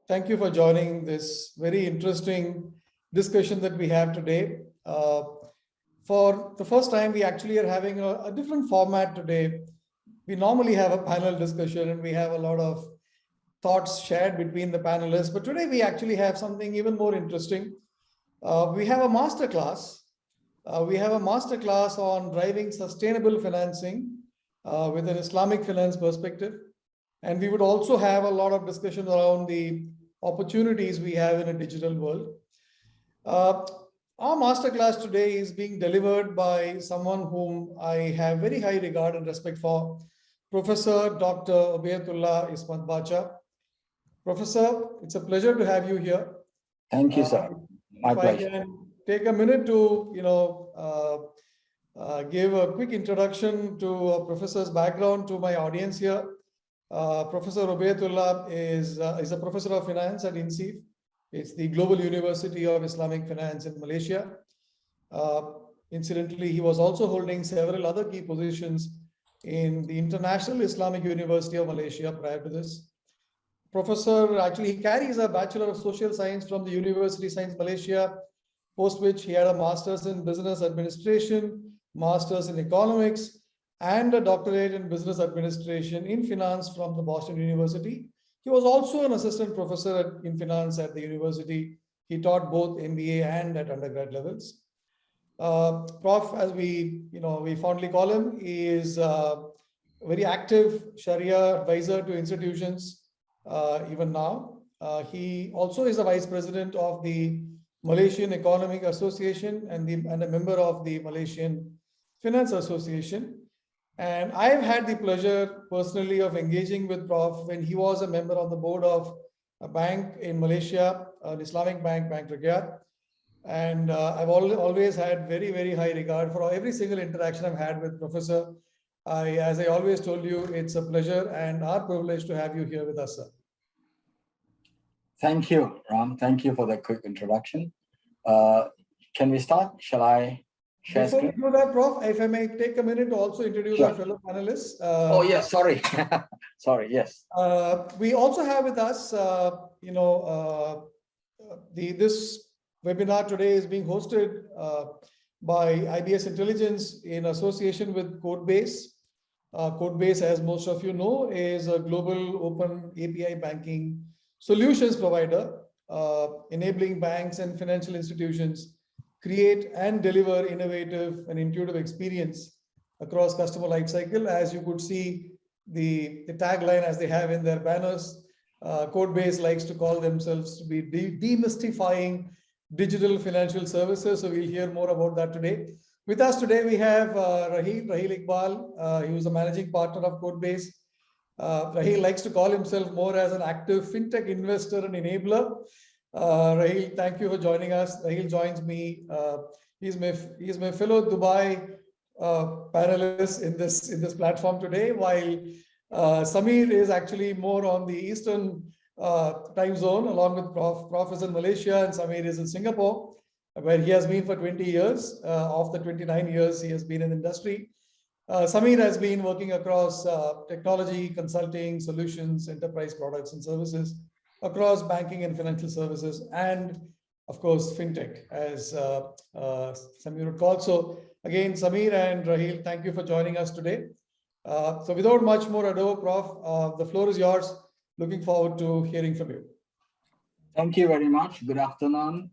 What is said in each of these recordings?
Thank you for joining this very interesting discussion that we have today. For the first time, we actually are having a different format today. We normally have a panel discussion and we have a lot of thoughts shared between the panelists, but today we actually have something even more interesting. We have a master class. We have a master class on driving sustainable financing with an Islamic finance perspective. And we would also have a lot of discussion around the opportunities we have in a digital world. Our masterclass today is being delivered by someone whom I have very high regard and respect for, Professor Dr. Obiyathulla Ismath Bacha. Professor, it's a pleasure to have you here. Thank you, sir. My pleasure. If I can take a minute to, give a quick introduction to a professor's background to my audience here. Professor Obiyathulla is a professor of finance at INCEIF. It's the Global University of Islamic Finance in Malaysia. Incidentally, he was also holding several other key positions in the International Islamic University of Malaysia prior to this. Professor, actually, he carries a Bachelor of Social Science from the University of Science Malaysia, post which he had a Master's in Business Administration, Master's in Economics, and a doctorate in Business Administration in Finance from the Boston University. He was also an assistant professor in finance at the university. He taught both MBA and at undergrad levels. Prof, as we fondly call him, is a very active Sharia advisor to institutions even now. He also is the vice president of the Malaysian Economic Association and a member of the Malaysian Finance Association. And I've had the pleasure personally of engaging with Prof when he was a member on the board of a bank in Malaysia, an Islamic bank, Bank Rakyat. And I've always had very, very high regard for every single interaction I've had with Professor. As I always told you, it's a pleasure and our privilege to have you here with us, sir. Thank you, Ram. Thank you for the quick introduction. Can we start? Shall I share Before screen? we do that, Prof, if I may take a minute to also introduce our fellow panelists. Oh, yes, sorry. Sorry, yes. We also have with us, this webinar today is being hosted by IBS Intelligence in association with Codebase. Codebase, as most of you know, is a global open API banking solutions provider, enabling banks and financial institutions create and deliver innovative and intuitive experience across customer lifecycle. As you could see, the tagline as they have in their banners, Codebase likes to call themselves to be demystifying digital financial services. So we'll hear more about that today. With us today, we have Raheel Iqbal. He was the managing partner of Codebase. Raheel likes to call himself more as an active fintech investor and enabler. Raheel, thank you for joining us. Raheel joins me. He's my fellow Dubai panelist in this platform today, while Samier is actually more on the Eastern time zone, along with Prof. Prof is in Malaysia and Samier is in Singapore, where he has been for 20 years. Of the 29 years he has been in the industry. Samier has been working across technology, consulting, solutions, enterprise products and services across banking and financial services, and of course, fintech, as Samier would call. So again, Samier and Raheel, thank you for joining us today. So without much more ado, Prof, the floor is yours. Looking forward to hearing from you. Thank you very much. Good afternoon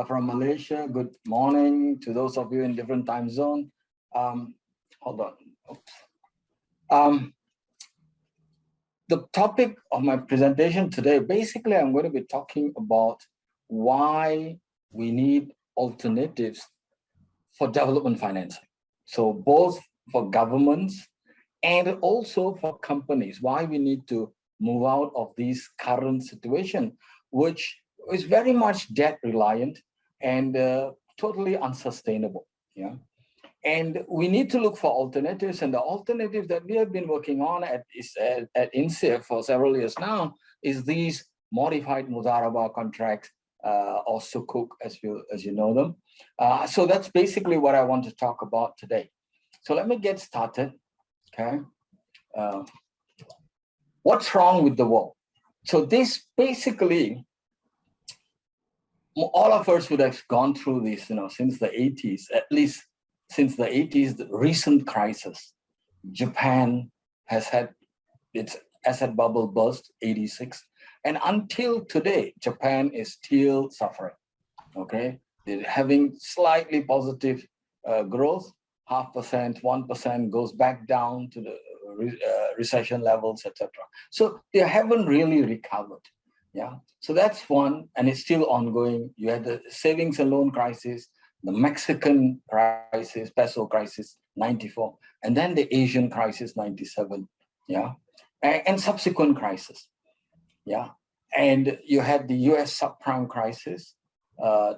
from Malaysia. Good morning to those of you in different time zone. Hold on. Oops. The topic of my presentation today, basically, I'm going to be talking about why we need alternatives for development financing. So both for governments and also for companies, why we need to move out of this current situation, which is very much debt reliant and totally unsustainable. Yeah. And we need to look for alternatives, and the alternative that we have been working on at INCEIF for several years now is these modified Mudharaba contracts or sukuk, as you know them. So that's basically what I want to talk about today. So let me get started. Okay. What's wrong with the world? So this basically, all of us would have gone through this, since the 80s, at least since the 80s, the recent crisis. Japan has had its asset bubble burst, 86. And until today, Japan is still suffering, okay? They're having slightly positive growth, 0.5%, 1% goes back down to the recession levels, etc. So they haven't really recovered. Yeah, so that's one, and it's still ongoing. You had the savings and loan crisis, the Mexican crisis, peso crisis, 94, and then the Asian crisis, 97. Yeah, and subsequent crisis. Yeah, and you had the US subprime crisis,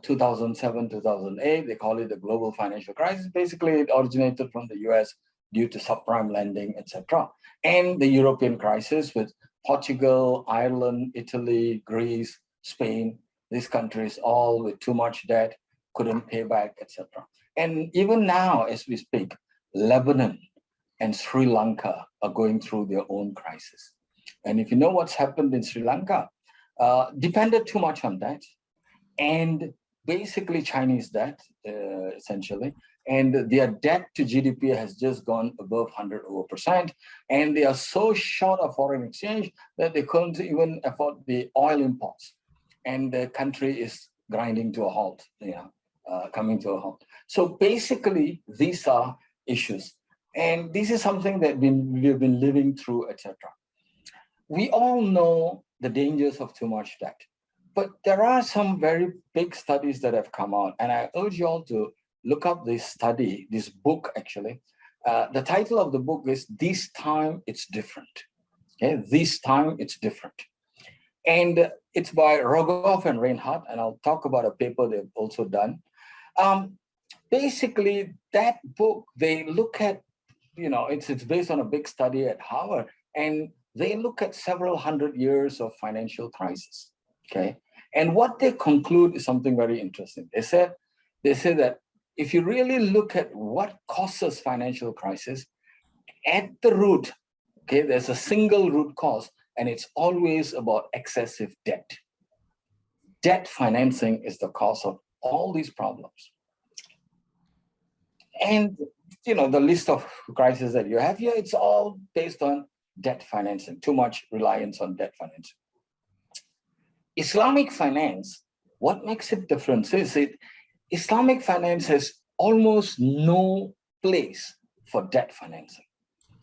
2007, 2008. They call it the global financial crisis. Basically, it originated from the US due to subprime lending, etc. And the European crisis with Portugal, Ireland, Italy, Greece, Spain, these countries all with too much debt, couldn't pay back, etc. And even now, as we speak, Lebanon and Sri Lanka are going through their own crisis. And if you know what's happened in Sri Lanka, depended too much on that, and basically Chinese debt, essentially, and their debt to GDP has just gone above 100%, and they are so short of foreign exchange that they couldn't even afford the oil imports, and the country is grinding to a halt, coming to a halt. So basically, these are issues, and this is something that we've been living through, etc. We all know the dangers of too much debt, but there are some very big studies that have come out, and I urge you all to look up this study, this book actually. The title of the book is This Time It's Different. Okay, This Time It's Different. And it's by Rogoff and Reinhardt, and I'll talk about a paper they've also done. Basically, that book, they look at, it's based on a big study at Harvard, and they look at several hundred years of financial crisis, okay? And what they conclude is something very interesting. They say that if you really look at what causes financial crisis, at the root, okay, there's a single root cause, and it's always about excessive debt. Debt financing is the cause of all these problems. And, the list of crises that you have here, it's all based on debt financing, too much reliance on debt financing. Islamic finance, what makes it different is Islamic finance has almost no place for debt financing.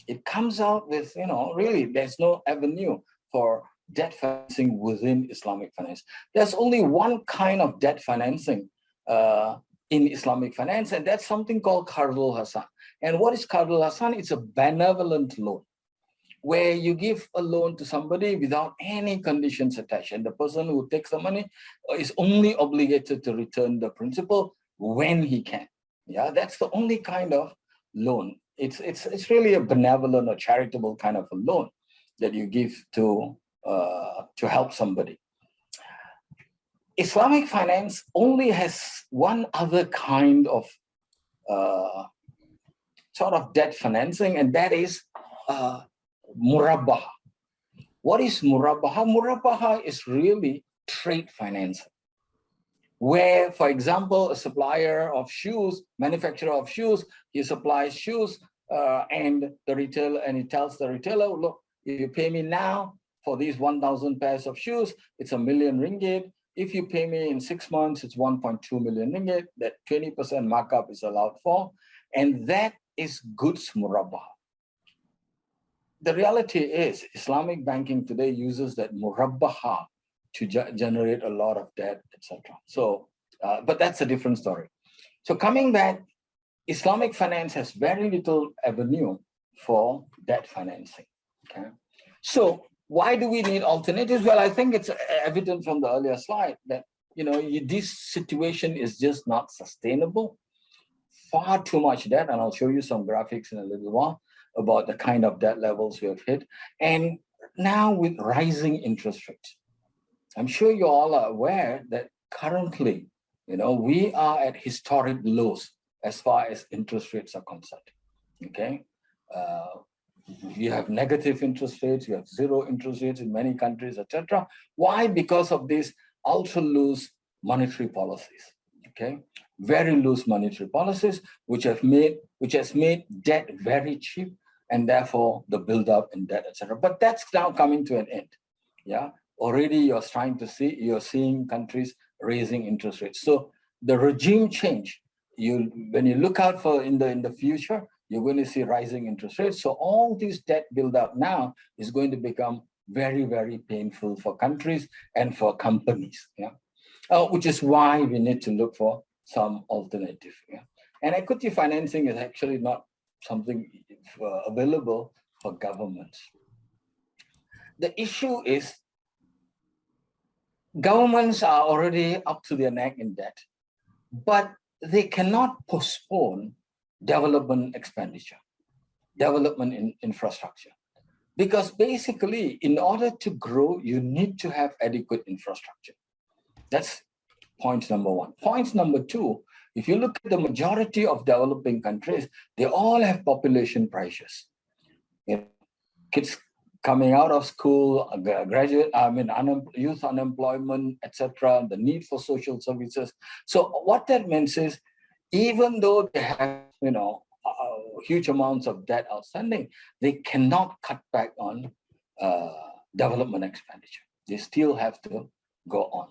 It comes out with, really, there's no avenue for debt financing within Islamic finance. There's only one kind of debt financing in Islamic finance, and that's something called Qardul Hasan. And what is Qardul Hasan? It's a benevolent loan, where you give a loan to somebody without any conditions attached. And the person who takes the money is only obligated to return the principal when he can. Yeah, that's the only kind of loan. It's really a benevolent or charitable kind of a loan that you give to help somebody. Islamic finance only has one other kind of sort of debt financing, and that is murabbaha. What is murabbaha? Murabbaha is really trade financing, where, for example, a supplier of shoes, manufacturer of shoes, he supplies shoes, and he tells the retailer, look, if you pay me now for these 1,000 pairs of shoes, it's ₦1,000,000 ringgit. If you pay me in 6 months, it's 1.2 million ringgit. That 20% markup is allowed for, and that is goods murabbaha. The reality is Islamic banking today uses that murabbaha to generate a lot of debt, etc. So, but that's a different story. So coming back, Islamic finance has very little avenue for debt financing. Okay, so why do we need alternatives? Well, I think it's evident from the earlier slide that this situation is just not sustainable. Far too much debt, and I'll show you some graphics in a little while about the kind of debt levels we have hit. And now with rising interest rates, I'm sure you all are aware that currently, we are at historic lows as far as interest rates are concerned, okay? You have negative interest rates, you have zero interest rates in many countries, etc. Why? Because of these ultra loose monetary policies. Okay, very loose monetary policies, which has made debt very cheap, and therefore the buildup in debt, etc. But that's now coming to an end. Yeah, already you're seeing countries raising interest rates. So the regime change, when you look out for in the future, you're going to see rising interest rates. So all this debt buildup now is going to become very, very painful for countries and for companies. Yeah, which is why we need to look for some alternative. Yeah? And equity financing is actually not something available for governments. The issue is governments are already up to their neck in debt, but they cannot postpone development expenditure, development in infrastructure. Because basically, in order to grow, you need to have adequate infrastructure. That's point number one. Point number two, if you look at the majority of developing countries, they all have population pressures. You know, kids coming out of school, youth unemployment, etc., the need for social services. So what that means is, even though they have, huge amounts of debt outstanding, they cannot cut back on development expenditure. They still have to go on.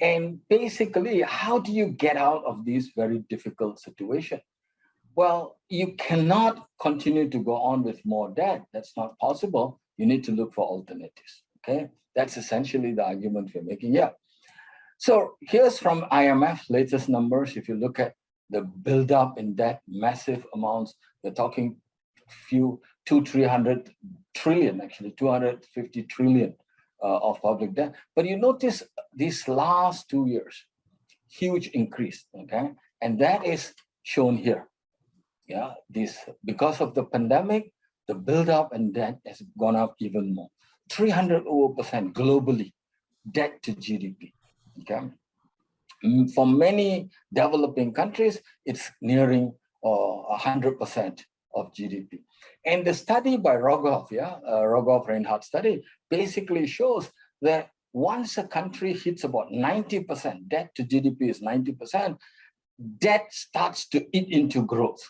And basically, how do you get out of this very difficult situation? Well, you cannot continue to go on with more debt. That's not possible. You need to look for alternatives, okay? That's essentially the argument we're making here. So here's from IMF latest numbers. If you look at the buildup in debt, massive amounts, we're talking 300 trillion, actually 250 trillion of public debt. But you notice these last 2 years, huge increase, okay? And that is shown here. Yeah, because of the pandemic, the buildup in debt has gone up even more. 300% globally, debt to GDP, okay? For many developing countries, it's nearing 100% of GDP. And the study by Rogoff, Rogoff-Reinhardt study, basically shows that once a country hits about 90%, debt to GDP is 90%, debt starts to eat into growth,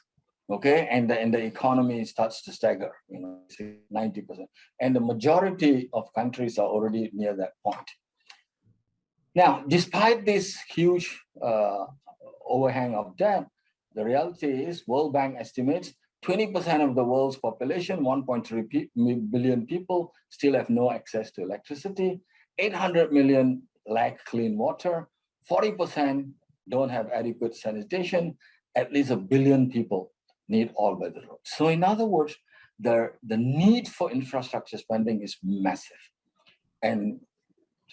okay? And the economy starts to stagger, 90%. And the majority of countries are already near that point. Now, despite this huge overhang of debt, the reality is World Bank estimates 20% of the world's population, 1.3 billion people, still have no access to electricity. 800 million lack clean water. 40% don't have adequate sanitation. At least 1 billion people need all-weather roads. So in other words, the need for infrastructure spending is massive. And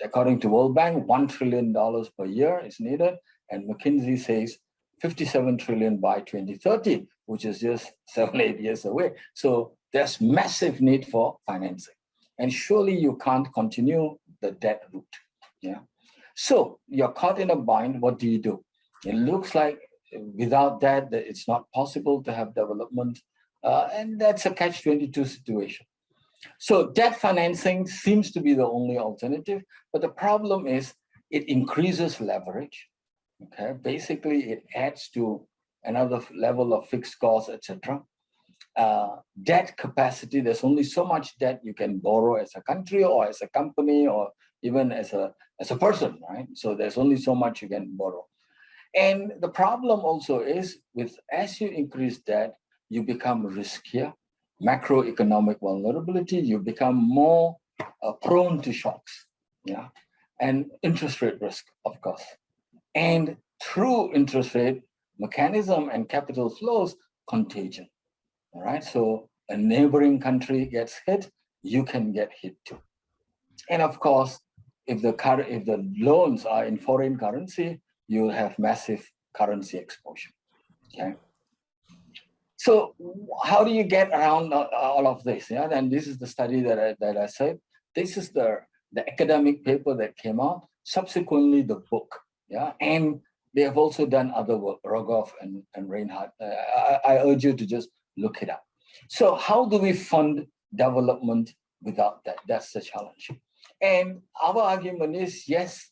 according to World Bank, $1 trillion per year is needed. And McKinsey says 57 trillion by 2030, which is just 7-8 years away. So there's massive need for financing. And surely you can't continue the debt route. Yeah. So you're caught in a bind. What do you do? It looks like without that, it's not possible to have development. And that's a catch-22 situation. So debt financing seems to be the only alternative, but the problem is it increases leverage. Okay, basically it adds to another level of fixed costs, etc. Debt capacity, there's only so much debt you can borrow as a country or as a company or even as a person, right? So there's only so much you can borrow. And the problem also is as you increase debt, you become riskier, macroeconomic vulnerability, you become more prone to shocks, yeah, and interest rate risk, of course. And through interest rate mechanism and capital flows, contagion, all right? So a neighboring country gets hit, you can get hit too. And of course, if the loans are in foreign currency, you'll have massive currency exposure, okay? So how do you get around all of this? Yeah, and this is the study that I said. This is the academic paper that came out. Subsequently, the book. Yeah, and they have also done other work, Rogoff and Reinhardt. I urge you to just look it up. So how do we fund development without that? That's the challenge. And our argument is, yes,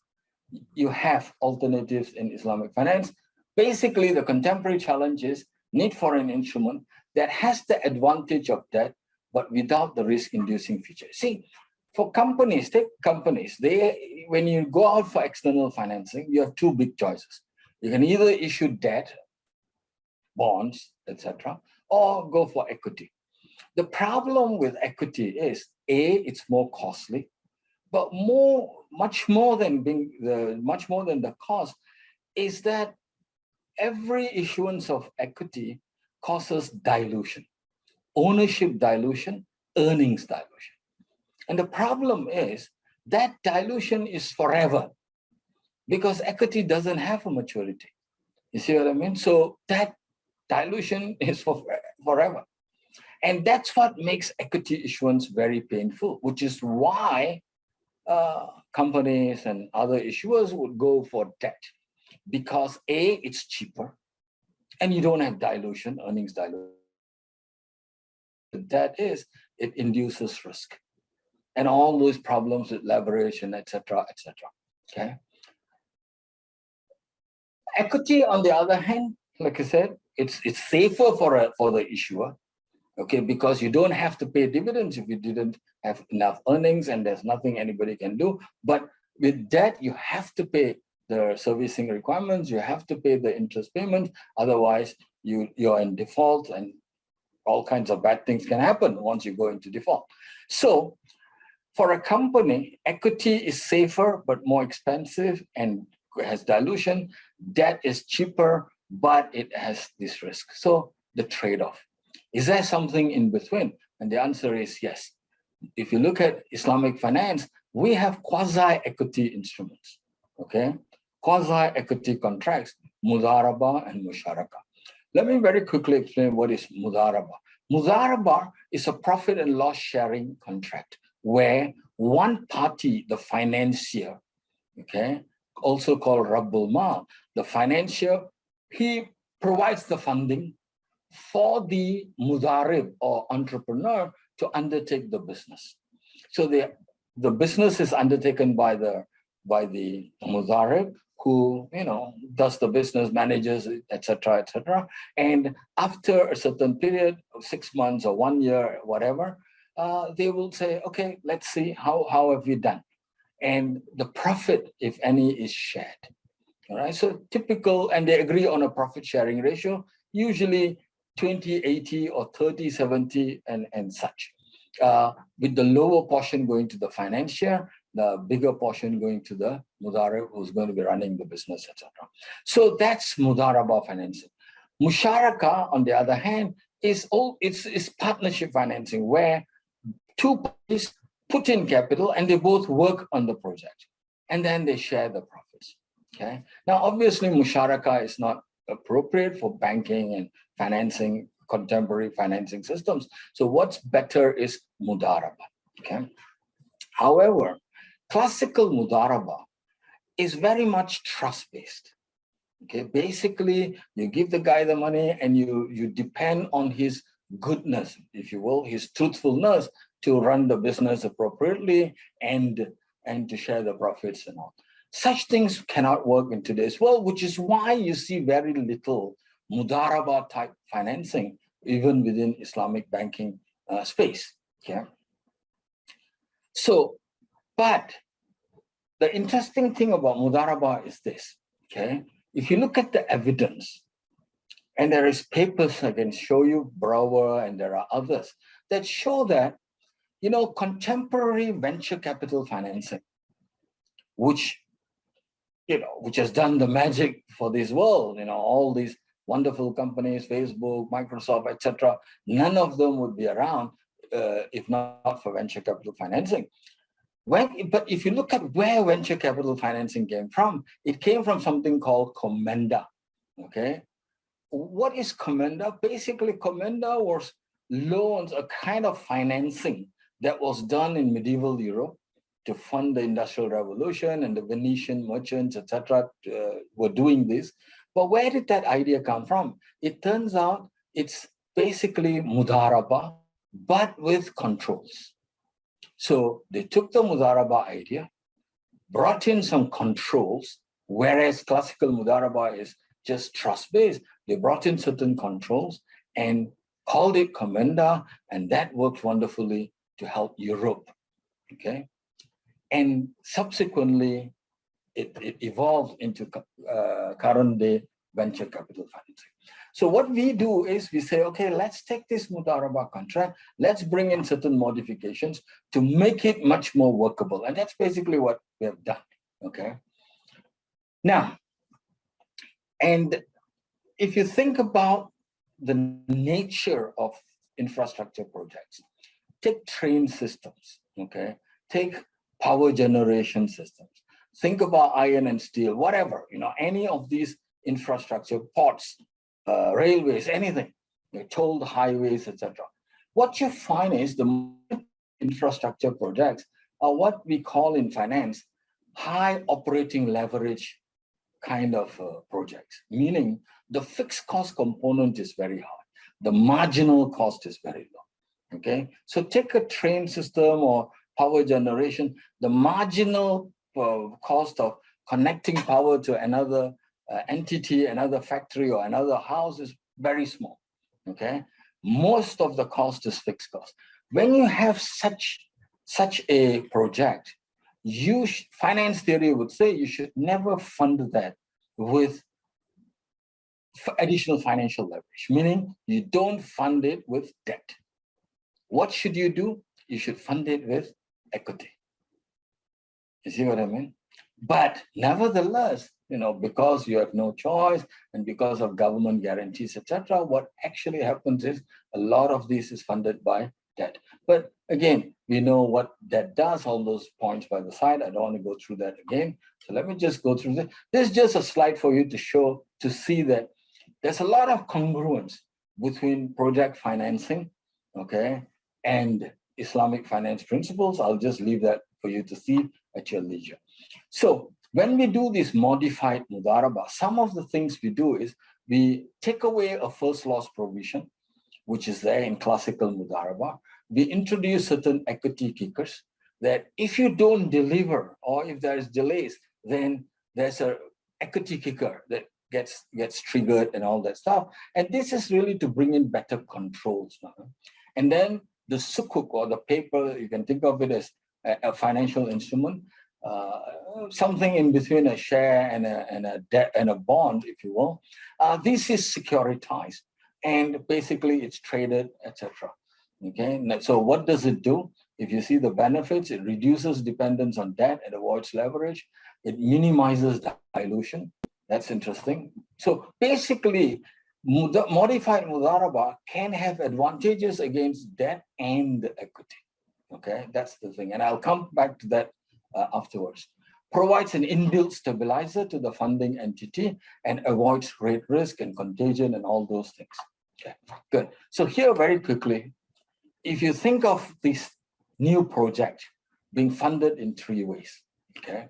you have alternatives in Islamic finance. Basically, the contemporary challenge is need for an instrument that has the advantage of debt, but without the risk-inducing feature. See, for companies, take companies, when you go out for external financing, you have two big choices. You can either issue debt, bonds, etc., or go for equity. The problem with equity is, A, it's more costly, but much more than the cost is that every issuance of equity causes dilution, ownership dilution, earnings dilution. And the problem is that dilution is forever because equity doesn't have a maturity. You see what I mean? So that dilution is for forever. And that's what makes equity issuance very painful, which is why companies and other issuers would go for debt, because A, it's cheaper and you don't have dilution, earnings dilution. That is, it induces risk and all those problems with leverage and etc. Okay. Equity, on the other hand, like I said, it's safer for the issuer, okay, because you don't have to pay dividends if you didn't have enough earnings and there's nothing anybody can do. But with debt, you have to pay the servicing requirements, you have to pay the interest payments, otherwise you're in default and all kinds of bad things can happen once you go into default. So for a company, equity is safer but more expensive and has dilution. Debt is cheaper, but it has this risk. So the trade-off. Is there something in between? And the answer is yes. If you look at Islamic finance, we have quasi-equity instruments, okay? Quasi-equity contracts, mudaraba and musharaka. Let me very quickly explain what is mudaraba. Mudaraba is a profit and loss sharing contract where one party, the financier, okay, also called Rabbul Mal, the financier, he provides the funding for the mudarib or entrepreneur to undertake the business. So the business is undertaken by the mudarib, who does the business, manages, etc. And after a certain period of 6 months or 1 year, whatever, they will say, okay, let's see how have we done, and the profit, if any, is shared. All right. So typical, and they agree on a profit sharing ratio, usually 20-80 or 30-70 and such, with the lower portion going to the financier, the bigger portion going to the mudarib who's going to be running the business, etc. So that's mudaraba financing. Musharaka, on the other hand, is partnership financing where two parties put in capital and they both work on the project and then they share the profits. Okay. Now, obviously, musharaka is not appropriate for banking and financing, contemporary financing systems. So what's better is mudaraba. Okay. However, classical mudaraba is very much trust-based. Okay, basically, you give the guy the money and you depend on his goodness, if you will, his truthfulness to run the business appropriately and to share the profits and all. Such things cannot work in today's world, which is why you see very little mudaraba type financing, even within Islamic banking space. Okay. So, but the interesting thing about mudaraba is this, okay? If you look at the evidence, and there is papers I can show you, Brower, and there are others that show that, contemporary venture capital financing, which has done the magic for this world, all these wonderful companies, Facebook, Microsoft, etc., none of them would be around if not for venture capital financing. But if you look at where venture capital financing came from, it came from something called commenda, okay? What is commenda? Basically, commenda was loans, a kind of financing that was done in medieval Europe to fund the Industrial Revolution, and the Venetian merchants, etc., were doing this. But where did that idea come from? It turns out it's basically mudaraba, but with controls. So they took the mudaraba idea, brought in some controls, whereas classical mudaraba is just trust-based. They brought in certain controls and called it Commenda, and that worked wonderfully to help Europe, okay? And subsequently, it evolved into current day venture capital financing. So what we do is we say, okay, let's take this mudaraba contract, let's bring in certain modifications to make it much more workable. And that's basically what we have done, okay? Now, and if you think about the nature of infrastructure projects, take train systems, okay? Take power generation systems. Think about iron and steel, whatever, any of these infrastructure, ports, railways, anything, tolled highways, etc. What you find is the infrastructure projects are what we call in finance high operating leverage kind of projects, meaning the fixed cost component is very high. The marginal cost is very low, okay? So take a train system or power generation, the marginal cost of connecting power to another entity, another factory or another house is very small, okay? Most of the cost is fixed cost. When you have such a project, finance theory would say you should never fund that with additional financial leverage, meaning you don't fund it with debt. What should you do? You should fund it with equity. You see what I mean? But nevertheless, because you have no choice and because of government guarantees, etc., what actually happens is a lot of this is funded by debt. But again, we know what debt does, all those points by the side. I don't want to go through that again. So let me just go through this. This is just a slide for you to see that there's a lot of congruence between project financing, okay, and Islamic finance principles. I'll just leave that for you to see at your leisure. So when we do this modified mudaraba, some of the things we do is we take away a first loss provision, which is there in classical mudaraba. We introduce certain equity kickers that if you don't deliver or if there's delays, then there's a equity kicker that gets triggered and all that stuff. And this is really to bring in better controls. And then the sukuk, or the paper, you can think of it as a financial instrument, something in between a share and a debt and a bond, if you will. This is securitized, and basically it's traded, etc. Okay, so what does it do? If you see the benefits, it reduces dependence on debt, it avoids leverage, it minimizes dilution. That's interesting. So basically, modified mudaraba can have advantages against debt and equity. Okay, that's the thing, and I'll come back to that afterwards. Provides an inbuilt stabilizer to the funding entity and avoids rate risk and contagion and all those things. Okay, good. So here, very quickly, if you think of this new project being funded in three ways, okay?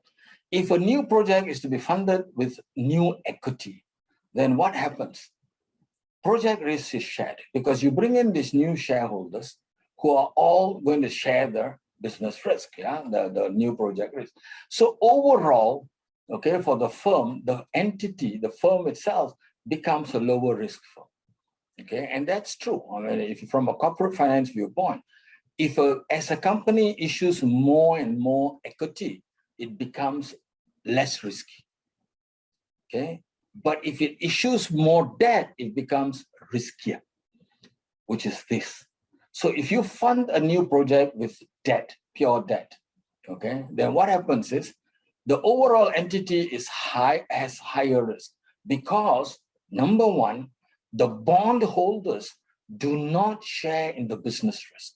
If a new project is to be funded with new equity, then what happens? Project risk is shared because you bring in these new shareholders who are all going to share their business risk, yeah, the new project risk. So overall, okay, for the firm, the entity, the firm itself becomes a lower risk firm. Okay, and that's true. I mean, if from a corporate finance viewpoint, if as a company issues more and more equity, it becomes less risky. Okay, but if it issues more debt, it becomes riskier, which is this. So if you fund a new project with debt, pure debt, okay, then what happens is the overall entity has higher risk because number one, the bond holders do not share in the business risk.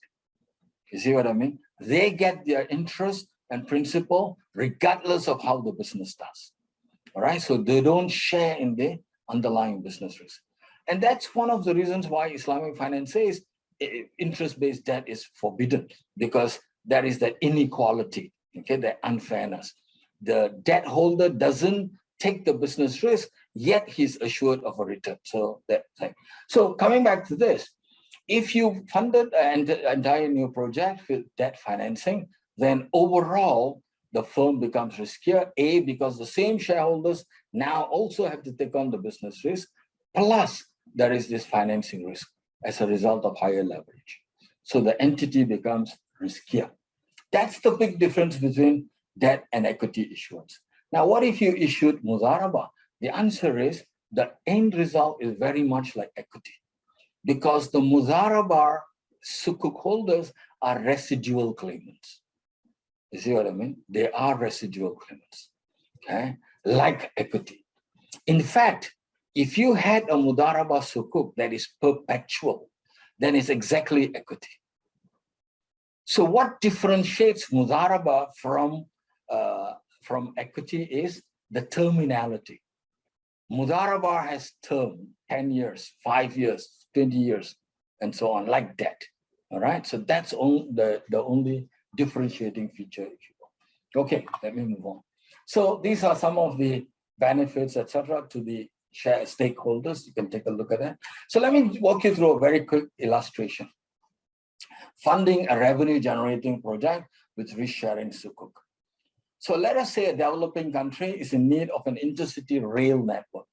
You see what I mean? They get their interest and principal regardless of how the business does. All right, so they don't share in the underlying business risk. And that's one of the reasons why Islamic finance says interest-based debt is forbidden, because there is that inequality, okay, the unfairness. The debt holder doesn't take the business risk, yet he's assured of a return. So that thing. So coming back to this, If you funded an entire new project with debt financing, then overall, the firm becomes riskier, A, because the same shareholders now also have to take on the business risk, plus there is this financing risk as a result of higher leverage. So the entity becomes riskier. That's the big difference between debt and equity issuance. Now, what if you issued Mudharaba? The answer is the end result is very much like equity, because the Mudharaba sukuk holders are residual claimants. You see what I mean? They are residual claimants, okay? Like equity. In fact, if you had a Mudharaba sukuk that is perpetual, then it's exactly equity. So what differentiates Mudharaba from equity is the terminality. Mudharaba has term 10 years, 5 years, 20 years, and so on, like debt. All right, so that's the only differentiating feature, if you will. Okay, let me move on. So these are some of the benefits, etc., to the stakeholders. You can take a look at that. So let me walk you through a very quick illustration. Funding a revenue generating project with risk-sharing sukuk. So let us say a developing country is in need of an intercity rail network.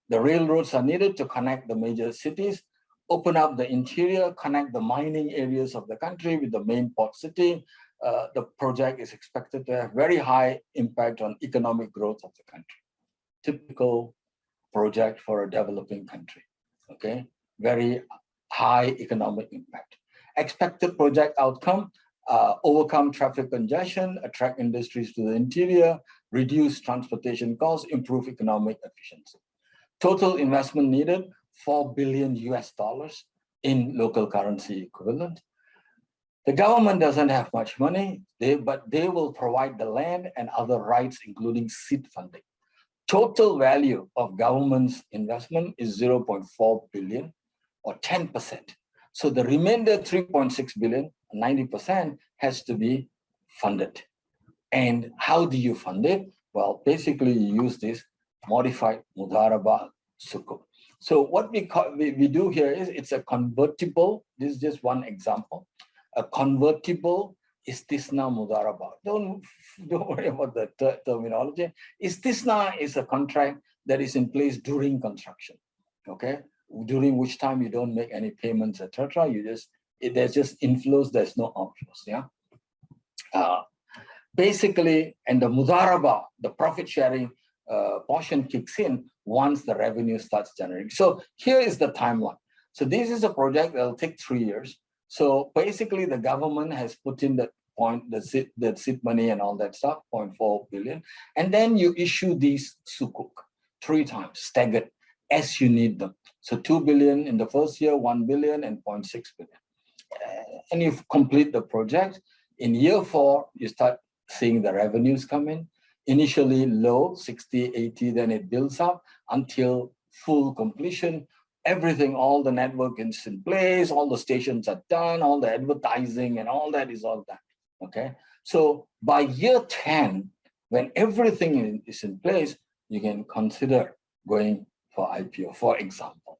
The railroads are needed to connect the major cities, open up the interior, connect the mining areas of the country with the main port city. The project is expected to have very high impact on economic growth of the country. Typical project for a developing country, okay? Very high economic impact. Expected project outcome, overcome traffic congestion, attract industries to the interior, reduce transportation costs, improve economic efficiency. Total investment needed, $4 billion in local currency equivalent. The government doesn't have much money, but they will provide the land and other rights, including seed funding. Total value of government's investment is 0.4 billion or 10%. So the remainder 3.6 billion, 90%, has to be funded. And how do you fund it? Well, basically you use this modified Mudharaba sukuk. So what we do here is it's a convertible. This is just one example. A convertible istisna Mudharaba. Don't worry about the terminology. Istisna is a contract that is in place during construction. Okay, during which time you don't make any payments, etc. There's just inflows. There's no outflows. Yeah. Basically, and the Mudharaba, the profit sharing portion kicks in once the revenue starts generating. So here is the timeline. So this is a project that will take 3 years. So basically, the government has put in the seed money and all that stuff, 0.4 billion, and then you issue these sukuk 3 times, staggered as you need them. So 2 billion in the first year, 1 billion, and 0.6 billion. And you complete the project. In year 4, you start seeing the revenues come in. Initially low, 60, 80, then it builds up until full completion. Everything, all the network is in place, all the stations are done, all the advertising and all that is all done, okay? So by year 10, when everything is in place, you can consider going for IPO, for example.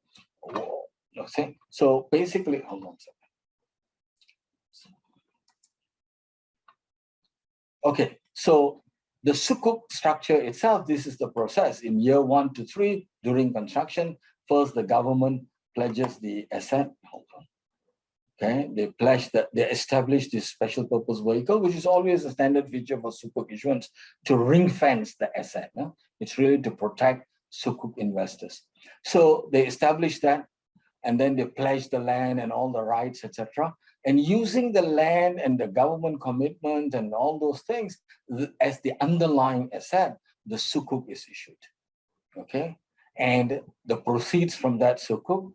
Okay, so basically, hold on a second. Okay, so the sukuk structure itself, this is the process. In year 1 to 3, during construction, first the government pledges the asset. Hold on. Okay, they pledge that they establish this special purpose vehicle, which is always a standard feature for sukuk issuance, to ring fence the asset. No? It's really to protect sukuk investors. So they establish that, and then they pledge the land and all the rights, etc. And using the land and the government commitment and all those things as the underlying asset, the sukuk is issued. Okay, and the proceeds from that sukuk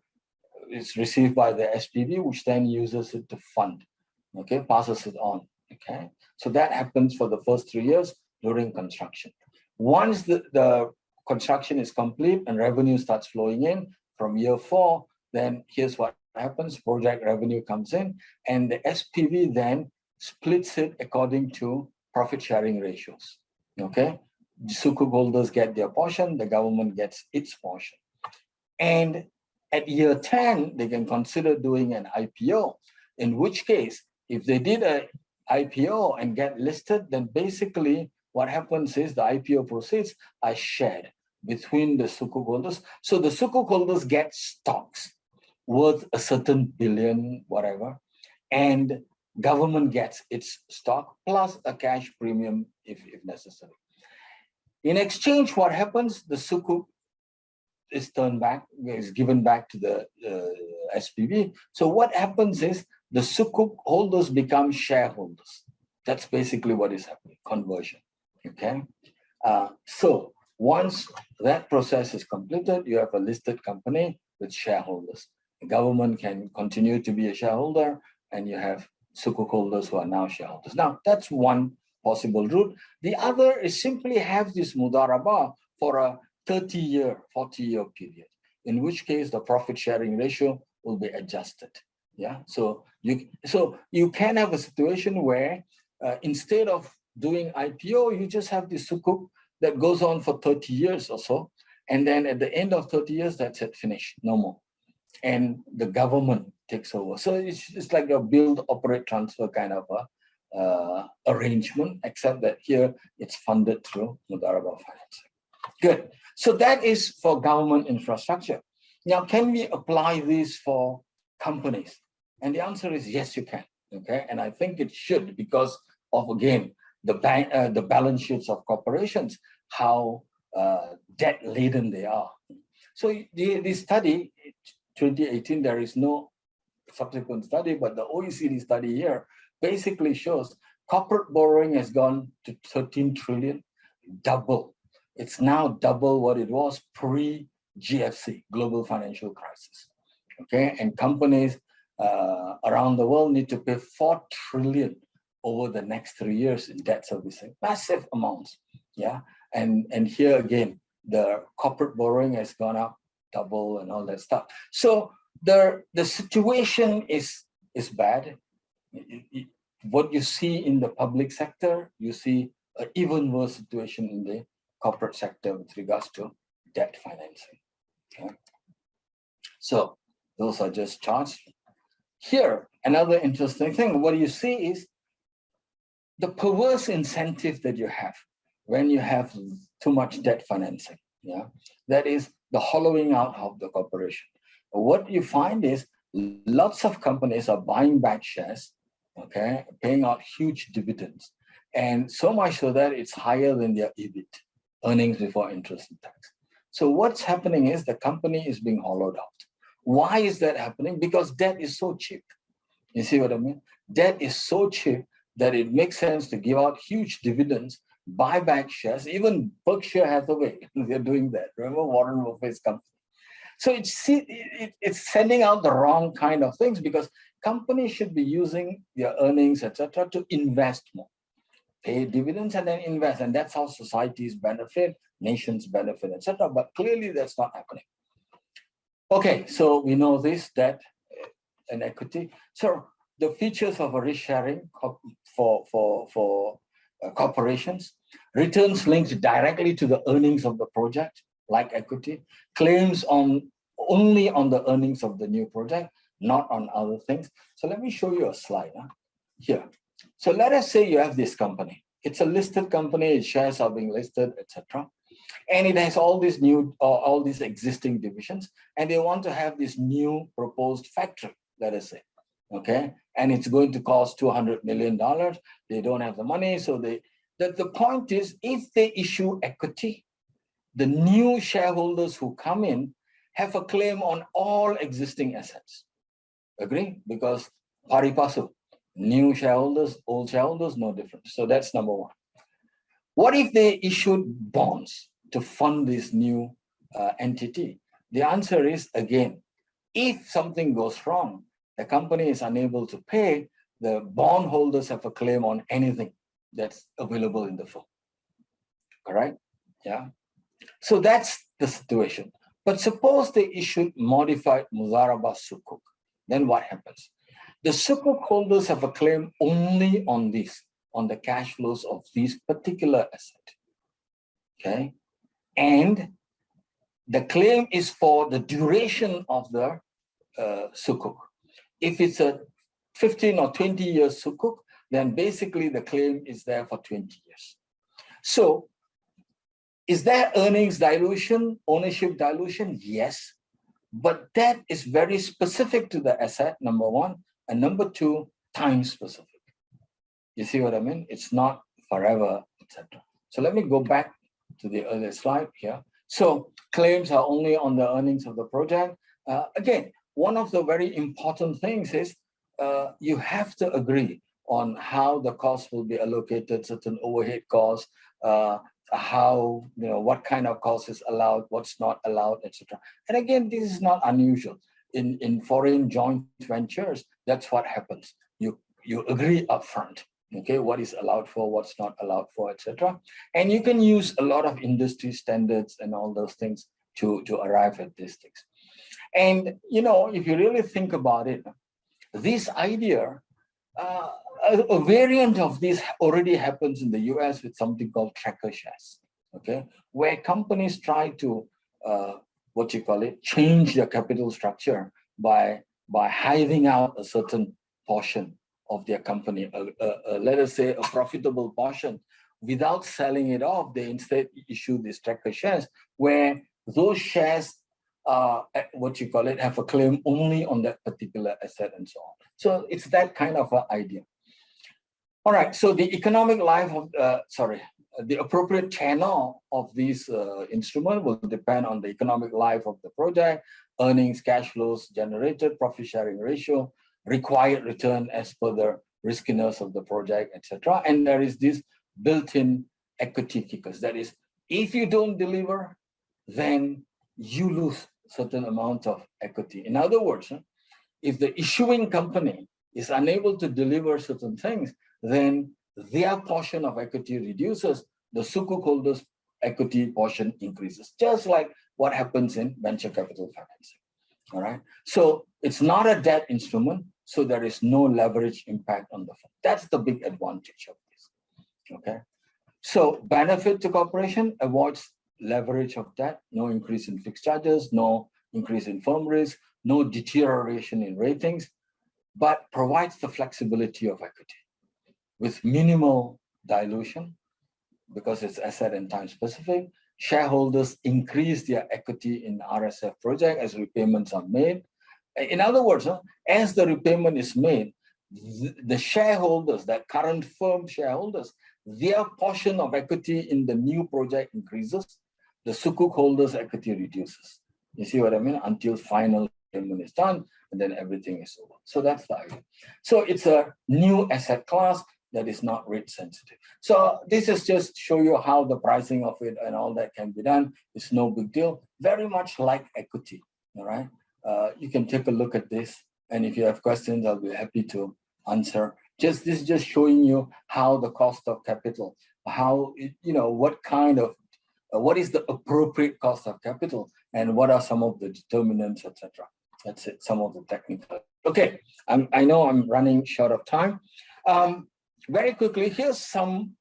is received by the SPV, which then uses it to fund. Okay, passes it on. Okay, so that happens for the first 3 years during construction. Once the construction is complete and revenue starts flowing in from year 4, then here's what happens. Project revenue comes in, and the SPV then splits it according to profit sharing ratios. Okay, the sukuk holders get their portion, the government gets its portion. And At year 10, they can consider doing an IPO, in which case, if they did an IPO and get listed, then basically what happens is the IPO proceeds are shared between the sukuk holders. So the sukuk holders get stocks worth a certain billion, whatever, and government gets its stock plus a cash premium if necessary. In exchange, what happens? The sukuk is turned back, is given back to the SPV. So what happens is the sukuk holders become shareholders. That's basically what is happening, conversion, okay? So once that process is completed, you have a listed company with shareholders. The government can continue to be a shareholder, and you have sukuk holders who are now shareholders. Now, that's one possible route. The other is simply have this mudarabah for a 30-year, 40-year period, in which case the profit sharing ratio will be adjusted. Yeah, so you can have a situation where instead of doing IPO, you just have the sukuk that goes on for 30 years or so, and then at the end of 30 years, that's it, finished, no more. And the government takes over. So it's like a build, operate, transfer kind of a arrangement, except that here it's funded through mudarabah financing. Good. So that is for government infrastructure. Now, can we apply this for companies? And the answer is yes, you can. Okay, and I think it should, because of, again, the balance sheets of corporations, how debt laden they are. So the study, 2018, there is no subsequent study, but the OECD study here basically shows corporate borrowing has gone to 13 trillion, double. It's now double what it was pre-GFC, global financial crisis. Okay, and companies around the world need to pay 4 trillion over the next 3 years in debt servicing, massive amounts. Yeah, and here again, the corporate borrowing has gone up double and all that stuff. So the situation is bad. What you see in the public sector, you see an even worse situation in the corporate sector with regards to debt financing. Okay. So those are just charts. Here, another interesting thing, what you see is the perverse incentive that you have when you have too much debt financing. Yeah, that is the hollowing out of the corporation. What you find is lots of companies are buying back shares, okay, paying out huge dividends, and so much so that it's higher than their EBIT, earnings before interest and tax. So what's happening is the company is being hollowed out. Why is that happening? Because debt is so cheap. You see what I mean? Debt is so cheap that it makes sense to give out huge dividends, buy back shares. Even Berkshire Hathaway, they're doing that. Remember Warren Buffett's company? So it's sending out the wrong kind of things, because companies should be using their earnings, etc., to invest more, pay dividends and then invest, and that's how societies benefit, nations benefit, etc. But clearly, that's not happening. Okay, so we know this, debt and equity. So the features of a risk sharing for corporations: returns linked directly to the earnings of the project, like equity, claims only on the earnings of the new project, not on other things. So let me show you a slide here. So let us say you have this company. It's a listed company, its shares are being listed, etc. And it has all these all these existing divisions, and they want to have this new proposed factory, let us say, okay? And it's going to cost $200 million. They don't have the money, so the point is, if they issue equity, the new shareholders who come in have a claim on all existing assets. Agree? Because pari passu, new shareholders, old shareholders, no difference. So that's number one. What if they issued bonds to fund this new entity? The answer is, again, if something goes wrong, the company is unable to pay, the bondholders have a claim on anything that's available in the firm. Correct? Yeah. So that's the situation. But suppose they issued modified mudarabah sukuk, then what happens? The sukuk holders have a claim only on this, on the cash flows of this particular asset. Okay, and the claim is for the duration of the sukuk. If it's a 15 or 20 years sukuk, then basically the claim is there for 20 years. So is there earnings dilution, ownership dilution? Yes, but that is very specific to the asset, number one, and number two, time specific. You see what I mean? It's not forever, etc. So let me go back to the earlier slide here. So claims are only on the earnings of the project. Again, one of the very important things is you have to agree on how the cost will be allocated, certain overhead costs, how, what kind of cost is allowed, what's not allowed, etc. And again, this is not unusual. In foreign joint ventures, that's what happens. You agree upfront, okay, what is allowed for, what's not allowed for, etc. And you can use a lot of industry standards and all those things to arrive at these things. And, if you really think about it, this idea, a variant of this already happens in the US with something called tracker shares, okay, where companies try to, change their capital structure by hiving out a certain portion of their company, let us say a profitable portion. Without selling it off, they instead issue these tracker shares, where those shares have a claim only on that particular asset and so on. So it's that kind of an idea. All right, so the economic life of, the appropriate channel of this instrument will depend on the economic life of the project, earnings, cash flows generated, profit sharing ratio, required return as per the riskiness of the project, etc. And there is this built-in equity kickers. That is, if you don't deliver, then you lose certain amount of equity. In other words, if the issuing company is unable to deliver certain things, then their portion of equity reduces, the sukuk holders' equity portion increases, just like what happens in venture capital financing. All right. So it's not a debt instrument, so there is no leverage impact on the fund. That's the big advantage of this. Okay. So benefit to corporation, avoids leverage of debt, no increase in fixed charges, no increase in firm risk, no deterioration in ratings, but provides the flexibility of equity with minimal dilution because it's asset and time specific. Shareholders increase their equity in RSF project as repayments are made. In other words, as the repayment is made, the shareholders, that current firm shareholders, their portion of equity in the new project increases, the sukuk holders' equity reduces. You see what I mean? Until final payment is done, and then everything is over. So that's the idea. So it's a new asset class that is not rate sensitive. So this is just show you how the pricing of it and all that can be done. It's no big deal. Very much like equity, all right? You can take a look at this. And if you have questions, I'll be happy to answer. This is just showing you how the cost of capital, how, what is the appropriate cost of capital and what are some of the determinants, etc. That's it, some of the technical. Okay, I know I'm running short of time. Very quickly, here's some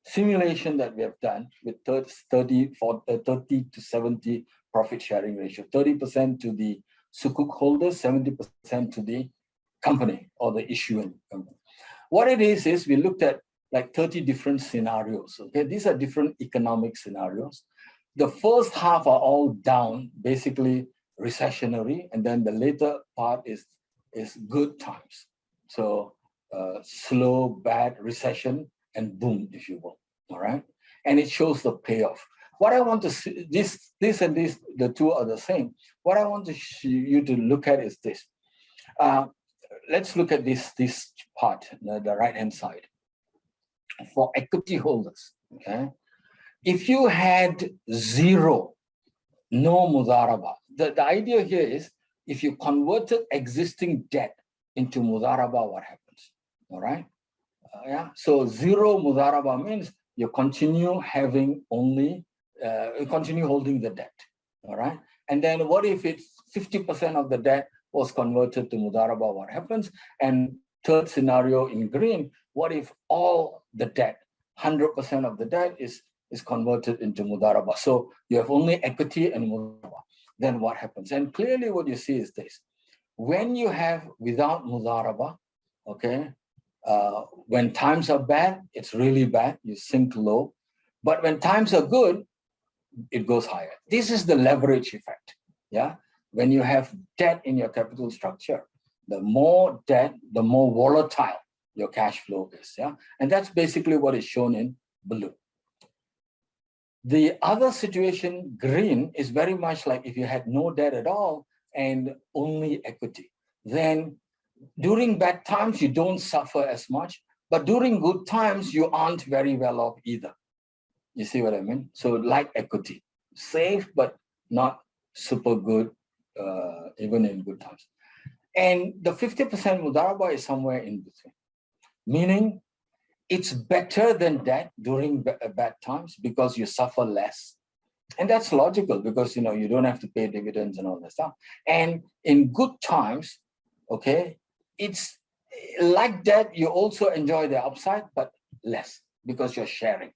simulation that we have done with 30 to 70 profit sharing ratio, 30% to the sukuk holders, 70% to the company or the issuing company. What it is we looked at like 30 different scenarios. Okay, these are different economic scenarios. The first half are all down, basically recessionary, and then the later part is good times. So slow, bad recession, and boom, if you will. All right, and it shows the payoff. What I want to see, this and this, the two are the same. What I want you to look at is this. Let's look at this part, the right-hand side. For equity holders, okay, if you had zero, no mudaraba, the idea here is if you converted existing debt into mudaraba, what happens? All right, so zero mudaraba means you continue having only, continue holding the debt, all right? And then what if it's 50% of the debt was converted to mudaraba, what happens? And third scenario in green, what if all the debt, 100% of the debt is is converted into mudaraba. So you have only equity and mudaraba. Then what happens? And clearly what you see is this. When you have without mudaraba, okay, when times are bad, it's really bad, you sink low. But when times are good, it goes higher. This is the leverage effect. Yeah. When you have debt in your capital structure, the more debt, the more volatile your cash flow is. Yeah. And that's basically what is shown in blue. The other situation, green, is very much like if you had no debt at all and only equity. Then during bad times, you don't suffer as much, but during good times, you aren't very well off either. You see what I mean? So like equity, safe, but not super good, even in good times. And the 50% mudaraba is somewhere in between, meaning it's better than debt during bad times because you suffer less. And that's logical because, you don't have to pay dividends and all that stuff. And in good times, okay, it's like that, you also enjoy the upside, but less because you're sharing.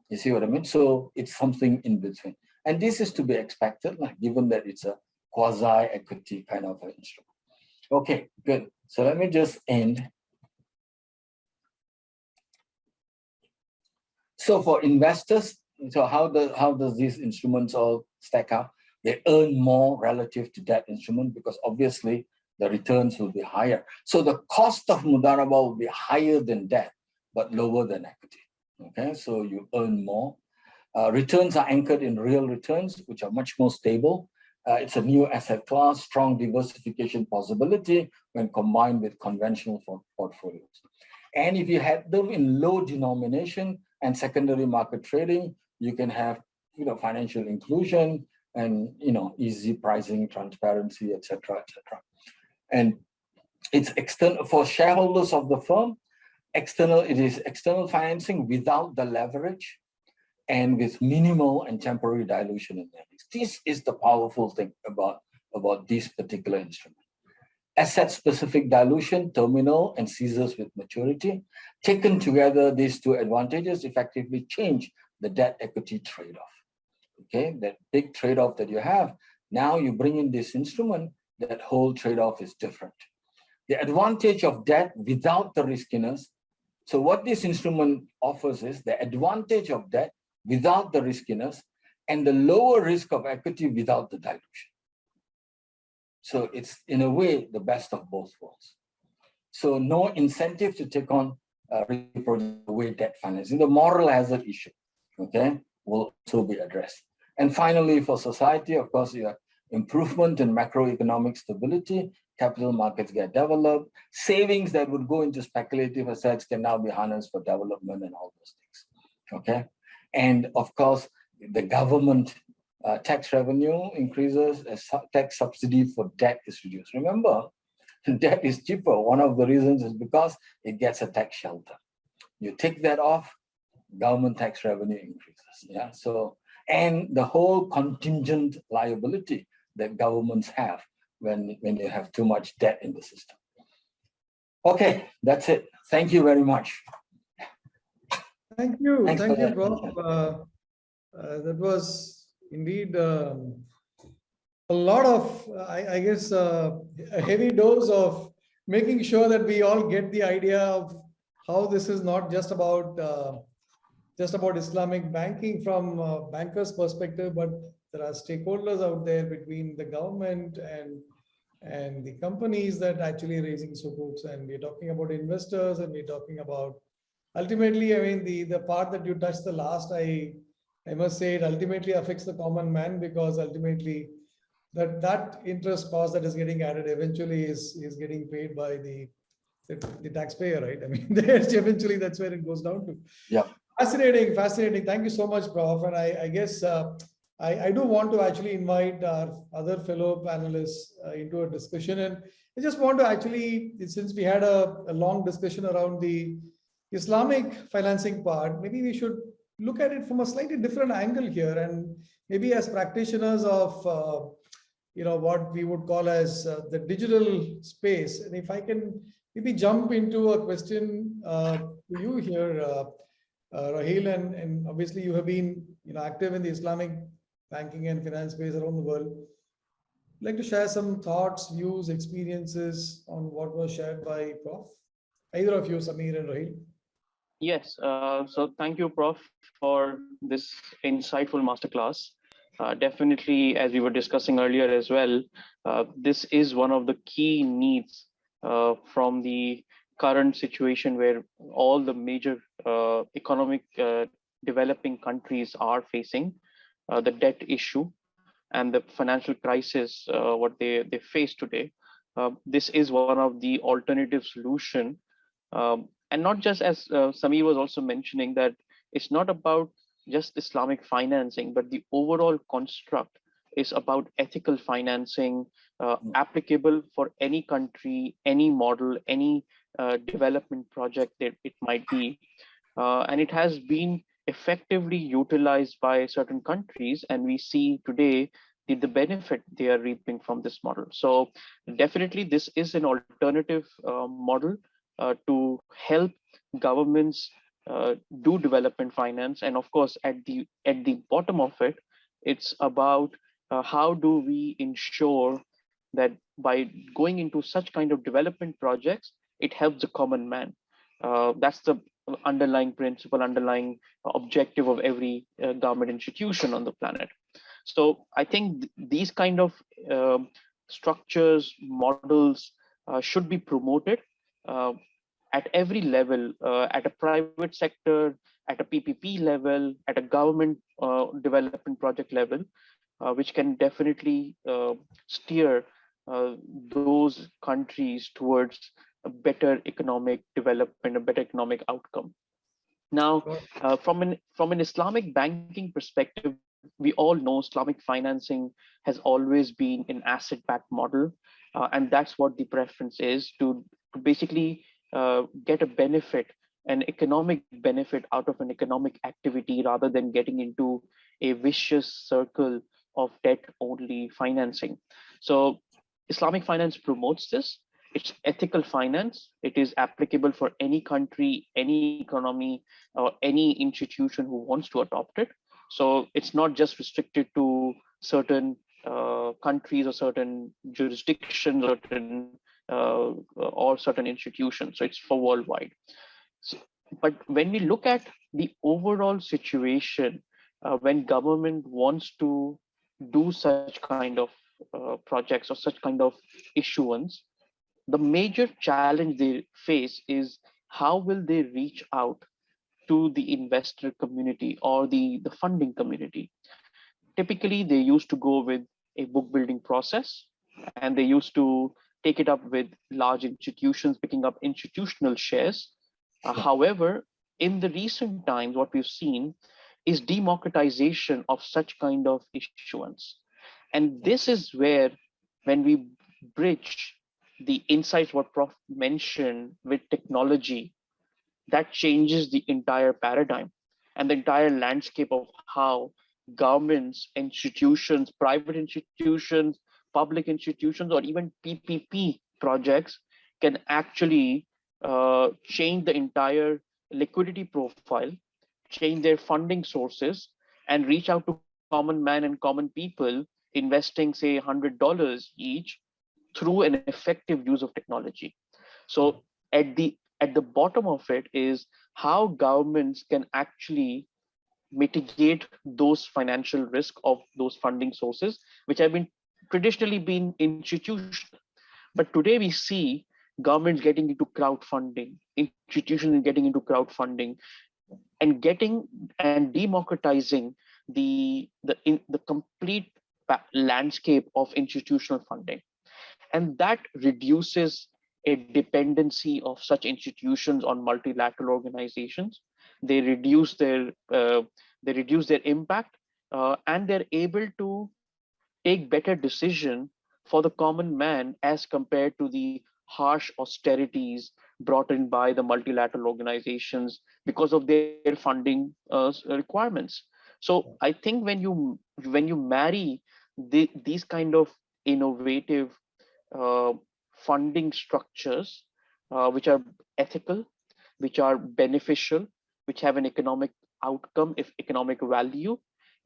You see what I mean? So it's something in between. And this is to be expected, like given that it's a quasi-equity kind of an instrument. Okay, good. So let me just end. So for investors, so how does these instruments all stack up? They earn more relative to debt instrument because obviously the returns will be higher. So the cost of mudaraba will be higher than debt, but lower than equity. Okay, so you earn more. Returns are anchored in real returns, which are much more stable. It's a new asset class, strong diversification possibility when combined with conventional portfolios. And if you had them in low denomination and secondary market trading, you can have financial inclusion and easy pricing, transparency, etc., etc. And it's external for shareholders of the firm. It is external financing without the leverage and with minimal and temporary dilution in earnings. This is the powerful thing about this particular instrument. Asset-specific dilution, terminal, and ceases with maturity. Taken together, these two advantages effectively change the debt-equity trade-off. Okay, that big trade-off that you have, now you bring in this instrument, that whole trade-off is different. The advantage of debt without the riskiness. So what this instrument offers is the advantage of debt without the riskiness and the lower risk of equity without the dilution. So it's in a way the best of both worlds. So no incentive to take on away debt financing. The moral hazard issue, okay, will also be addressed. And finally, for society, of course, you have improvement in macroeconomic stability, capital markets get developed, savings that would go into speculative assets can now be harnessed for development and all those things, okay? And of course, the government tax revenue increases as tax subsidy for debt is reduced. Remember, debt is cheaper. One of the reasons is because it gets a tax shelter. You take that off, government tax revenue increases. Yeah. So, and the whole contingent liability that governments have when you have too much debt in the system. Okay, that's it. Thank you very much. Thank you. Thanks Thank you, for Prof. That was indeed a lot of, I guess, a heavy dose of making sure that we all get the idea of how this is not just about Islamic banking from a banker's perspective, but there are stakeholders out there between the government and the companies that actually raising sukuks, and we're talking about investors, and we're talking about ultimately, I mean, the part that you touched the last, I must say it ultimately affects the common man, because ultimately that interest cost that is getting added eventually is getting paid by the taxpayer, right? I mean, eventually that's where it goes down to. Yeah. Fascinating. Thank you so much, Prof. And I guess I do want to actually invite our other fellow panelists into a discussion. And I just want to actually, since we had a long discussion around the Islamic financing part, maybe we should look at it from a slightly different angle here. And maybe as practitioners of, what we would call as the digital space. And if I can maybe jump into a question to you here, Raheel, and obviously you have been active in the Islamic banking and finance space around the world. I'd like to share some thoughts, views, experiences on what was shared by Prof. Either of you, Samier and Raheel. Yes, so thank you, Prof, for this insightful masterclass. Definitely, as we were discussing earlier as well, this is one of the key needs from the current situation where all the major economic developing countries are facing the debt issue and the financial crisis, what they face today. This is one of the alternative solution, and not just as Sameer was also mentioning that it's not about just Islamic financing, but the overall construct is about ethical financing, applicable for any country, any model, any development project that it might be. And it has been effectively utilized by certain countries, and we see today the benefit they are reaping from this model. So definitely this is an alternative model to help governments do development finance. And of course, at the bottom of it, it's about how do we ensure that by going into such kind of development projects, it helps the common man. That's the underlying principle, underlying objective of every government institution on the planet. So I think these kind of structures, models should be promoted uh, at every level, at a private sector, at a PPP level, at a government development project level, which can definitely steer those countries towards a better economic development, a better economic outcome. Now, from an Islamic banking perspective, we all know Islamic financing has always been an asset-backed model, and that's what the preference is to basically get a benefit, an economic benefit out of an economic activity rather than getting into a vicious circle of debt-only financing. So, Islamic finance promotes this. It's ethical finance. It is applicable for any country, any economy, or any institution who wants to adopt it. So it's not just restricted to certain countries or certain jurisdictions or certain institutions. So it's for worldwide. So, but when we look at the overall situation, when government wants to do such kind of projects or such kind of issuance, the major challenge they face is how will they reach out to the investor community or the funding community. Typically, they used to go with a book building process, and they used to take it up with large institutions, picking up institutional shares. However, in the recent times, what we've seen is democratization of such kind of issuance. And this is where, when we bridge the insights what Prof mentioned with technology, that changes the entire paradigm and the entire landscape of how governments, institutions, private institutions, public institutions, or even PPP projects can actually change the entire liquidity profile, change their funding sources, and reach out to common man and common people investing, say, $100 each through an effective use of technology. So at the bottom of it is how governments can actually mitigate those financial risk of those funding sources, which have been traditionally been institutional. But today we see governments getting into crowdfunding, institutions getting into crowdfunding, and getting and democratizing the complete landscape of institutional funding, and that reduces a dependency of such institutions on multilateral organizations. They reduce their impact, and they're able to take better decision for the common man as compared to the harsh austerities brought in by the multilateral organizations because of their funding requirements. So I think when you marry these kind of innovative uh, funding structures, which are ethical, which are beneficial, which have an economic outcome, if economic value,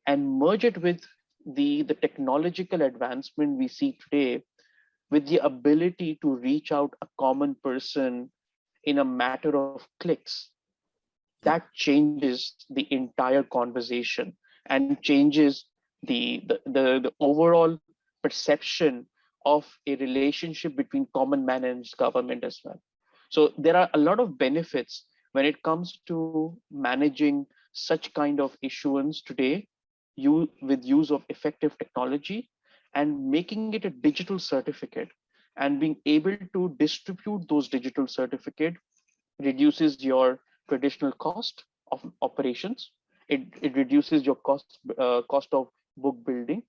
and merge it with the technological advancement we see today, with the ability to reach out a common person in a matter of clicks, that changes the entire conversation and changes the overall perception of a relationship between common man and government as well. So there are a lot of benefits when it comes to managing such kind of issuance today, with use of effective technology and making it a digital certificate, and being able to distribute those digital certificate reduces your traditional cost of operations. It reduces your cost of book building.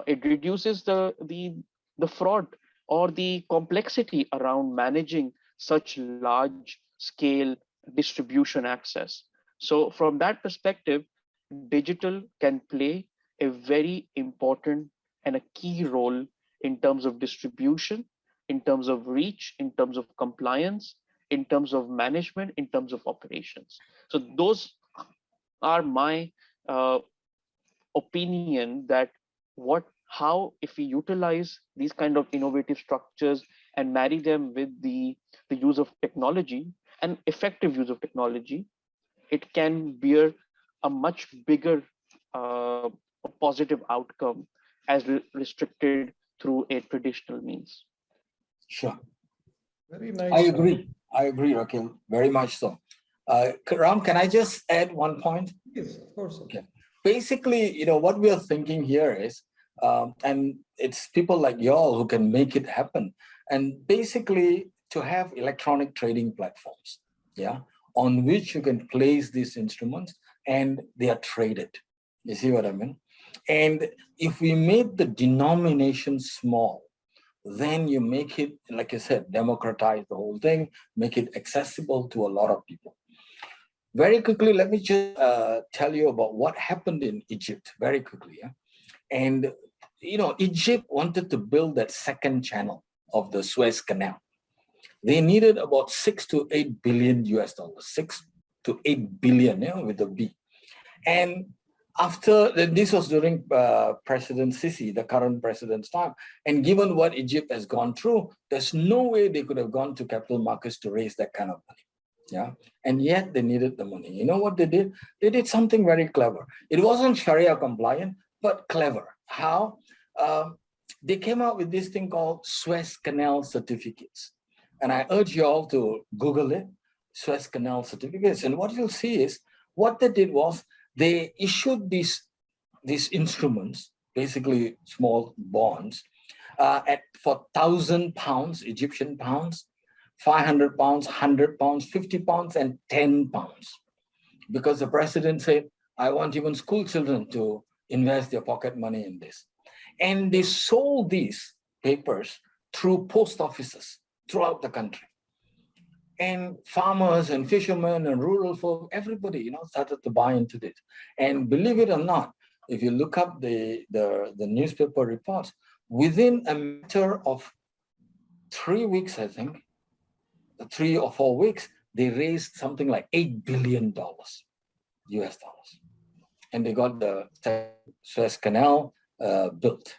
It reduces the fraud or the complexity around managing such large scale distribution access. So from that perspective, digital can play a very important and a key role in terms of distribution, in terms of reach, in terms of compliance, in terms of management, in terms of operations. So those are my opinion, that how if we utilize these kind of innovative structures and marry them with the use of technology and effective use of technology, it can bear a much bigger positive outcome as restricted through a traditional means. Sure. Very nice. I agree, Raheel, very much so. Ram, can I just add one point? Yes, of course. Okay. Basically, what we are thinking here is, and it's people like y'all who can make it happen. And basically, to have electronic trading platforms, on which you can place these instruments and they are traded. You see what I mean? And if we made the denomination small, then you make it, like I said, democratize the whole thing, make it accessible to a lot of people. Very quickly, let me just tell you about what happened in Egypt very quickly. And, Egypt wanted to build that second channel of the Suez Canal. They needed about 6 to 8 billion US dollars, 6 to 8 billion with a B. And this was during President Sisi, the current president's time. And given what Egypt has gone through, there's no way they could have gone to capital markets to raise that kind of money. And yet they needed the money. You know what they did? They did something very clever. It wasn't Sharia compliant, but clever. How? They came out with this thing called Suez Canal certificates. And I urge you all to Google it, Suez Canal certificates. And what you'll see is, what they did was, they issued these instruments, basically small bonds, for £1,000 Egyptian pounds, £500, £100, £50, and £10. Because the president said, I want even school children to invest their pocket money in this. And they sold these papers through post offices throughout the country. And farmers and fishermen and rural folk, everybody, started to buy into this. And believe it or not, if you look up the newspaper reports, within a matter of 3 weeks, I think, 3 or 4 weeks, they raised something like $8 billion US dollars. And they got the Suez Canal built.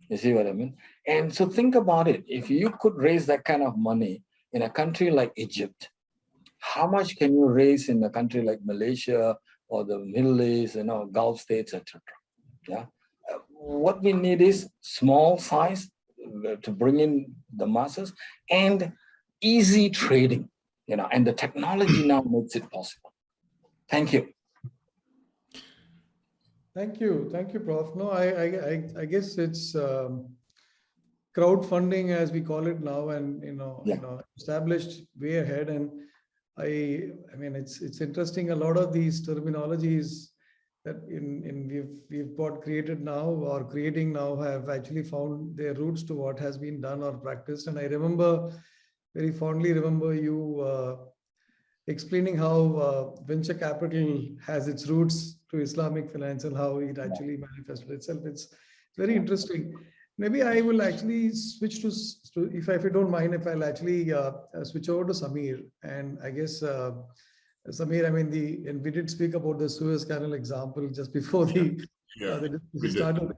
You see what I mean? And so think about it. If you could raise that kind of money in a country like Egypt, how much can you raise in a country like Malaysia or the Middle East, Gulf states, etc.? What we need is small size to bring in the masses and easy trading, and the technology now makes it possible. Thank you. Thank you, Prof. No, I guess it's crowdfunding, as we call it now, and established way ahead. And I mean, it's interesting. A lot of these terminologies that we've got created now or creating now have actually found their roots to what has been done or practiced. And I very fondly remember you explaining how venture capital has its roots to Islamic finance and how it actually manifested itself. It's very interesting. Maybe I will actually switch to if you don't mind, if I'll actually switch over to Samier. And I guess Samir, I mean, and we did speak about the Suez Canal example just before the discussion started.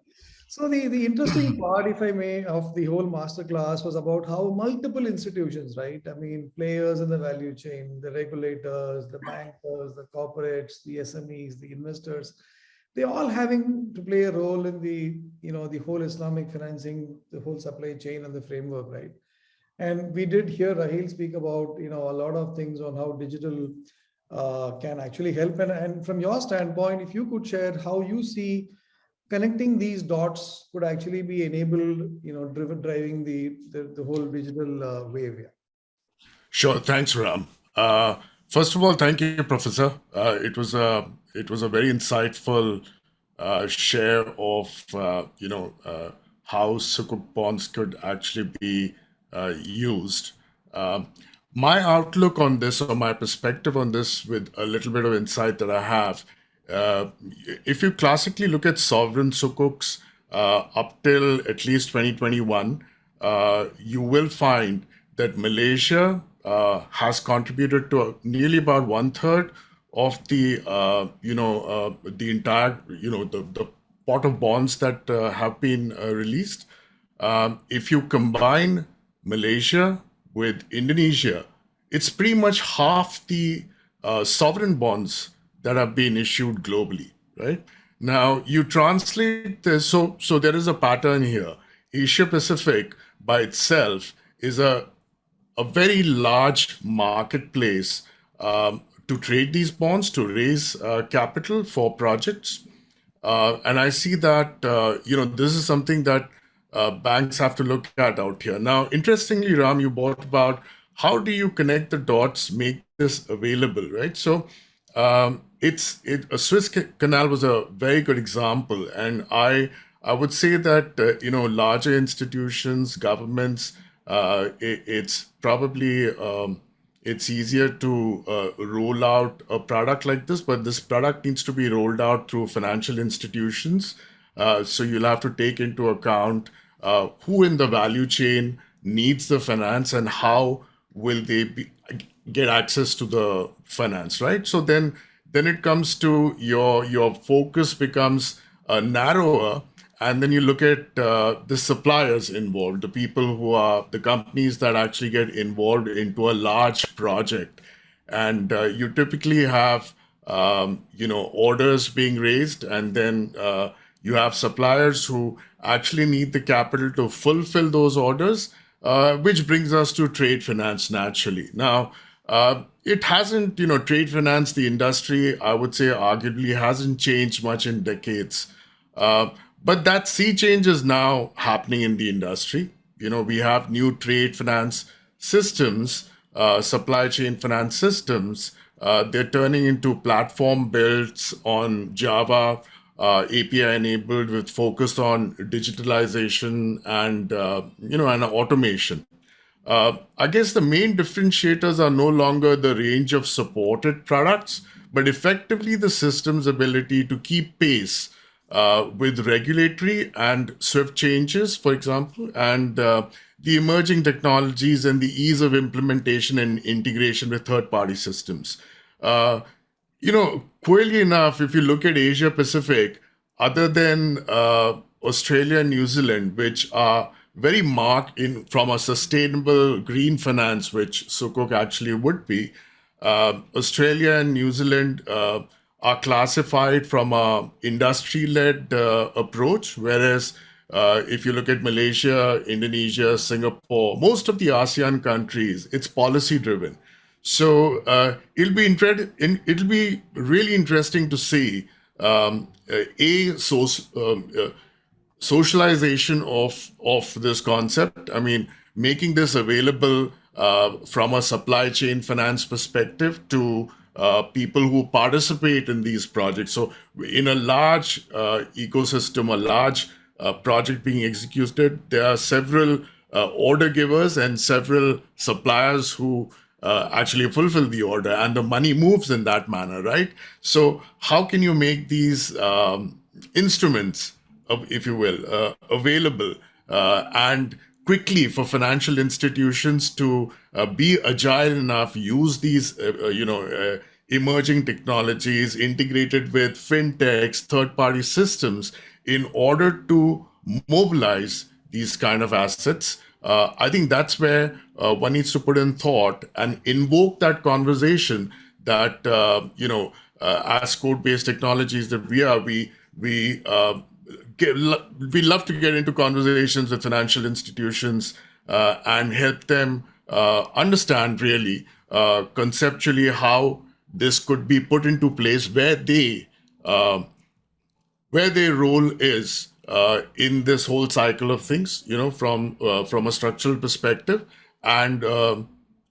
So the interesting part, if I may, of the whole masterclass was about how multiple institutions, right? I mean, players in the value chain, the regulators, the bankers, the corporates, the SMEs, the investors, they all having to play a role in the whole Islamic financing, the whole supply chain and the framework, right? And we did hear Raheel speak about, a lot of things on how digital can actually help. And from your standpoint, if you could share how you see connecting these dots could actually be enabled, driving the whole digital wave. Yeah. Sure. Thanks, Ram. First of all, thank you, Professor. It was a very insightful share of how sukuk bonds could actually be used. My outlook on this, or my perspective on this, with a little bit of insight that I have, if you classically look at sovereign sukuks up till at least 2021, you will find that Malaysia has contributed to nearly about 1/3 of the the entire the pot of bonds that have been released. If you combine Malaysia with Indonesia, it's pretty much half the sovereign bonds that have been issued globally, right? Now, you translate this, so there is a pattern here. Asia Pacific by itself is a very large marketplace to trade these bonds, to raise capital for projects. And I see that, this is something that banks have to look at out here. Now, interestingly, Ram, you brought about how do you connect the dots, make this available, right? So a Suez Canal was a very good example. And I would say that, larger institutions, governments, it's probably, it's easier to roll out a product like this, but this product needs to be rolled out through financial institutions. So you'll have to take into account who in the value chain needs the finance and how will they get access to the finance, right? So then it comes to your focus becomes narrower, and then you look at the suppliers involved, the people who are the companies that actually get involved into a large project, and you typically have orders being raised, and then you have suppliers who actually need the capital to fulfill those orders, which brings us to trade finance naturally. Now, it hasn't, trade finance, the industry, I would say arguably hasn't changed much in decades. But that sea change is now happening in the industry. We have new trade finance systems, supply chain finance systems. They're turning into platform builds on Java, API enabled with focus on digitalization and, and automation. I guess the main differentiators are no longer the range of supported products, but effectively the system's ability to keep pace with regulatory and SWIFT changes, for example, and the emerging technologies and the ease of implementation and integration with third-party systems. Queerly enough, if you look at Asia Pacific, other than Australia and New Zealand, which are very marked from a sustainable green finance, which sukuk actually would be, Australia and New Zealand are classified from a industry-led approach, whereas if you look at Malaysia, Indonesia, Singapore, most of the ASEAN countries, it's policy-driven. So it'll be really interesting to see socialization of this concept. I mean, making this available from a supply chain finance perspective to people who participate in these projects. So in a large ecosystem, a large project being executed, there are several order givers and several suppliers who actually fulfill the order, and the money moves in that manner, right? So how can you make these instruments, if you will, available and quickly for financial institutions to be agile enough, use these, emerging technologies integrated with fintechs, third-party systems in order to mobilize these kind of assets. I think that's where one needs to put in thought and invoke that conversation that, as code-based technologies that we are, we love to get into conversations with financial institutions and help them understand really conceptually how this could be put into place, where their role is in this whole cycle of things, from a structural perspective, and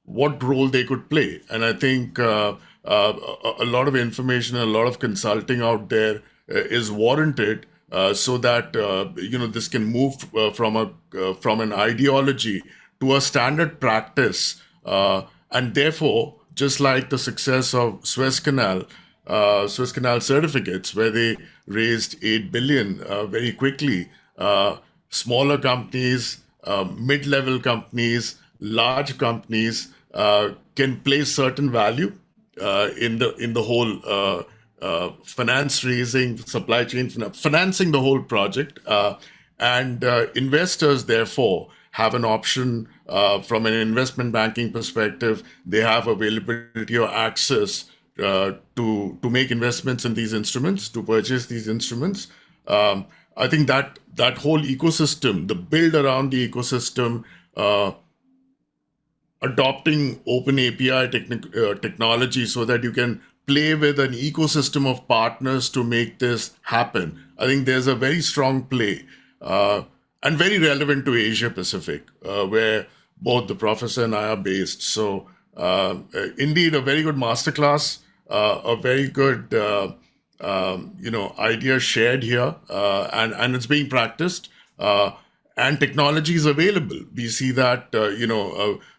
what role they could play. And I think a lot of information, a lot of consulting out there is warranted, so that this can move from an ideology to a standard practice, and therefore, just like the success of Suez Canal certificates, where they raised 8 billion very quickly. Smaller companies, mid-level companies, large companies can place certain value in the whole finance raising, supply chain financing the whole project, and investors therefore have an option from an investment banking perspective. They have availability or access to make investments in these instruments, to purchase these instruments. I think that whole ecosystem, the build around the ecosystem, adopting open API technology so that you can play with an ecosystem of partners to make this happen. I think there's a very strong play and very relevant to Asia Pacific, where both the professor and I are based. So indeed, a very good masterclass, a very good idea shared here, and it's being practiced. And technology is available. We see that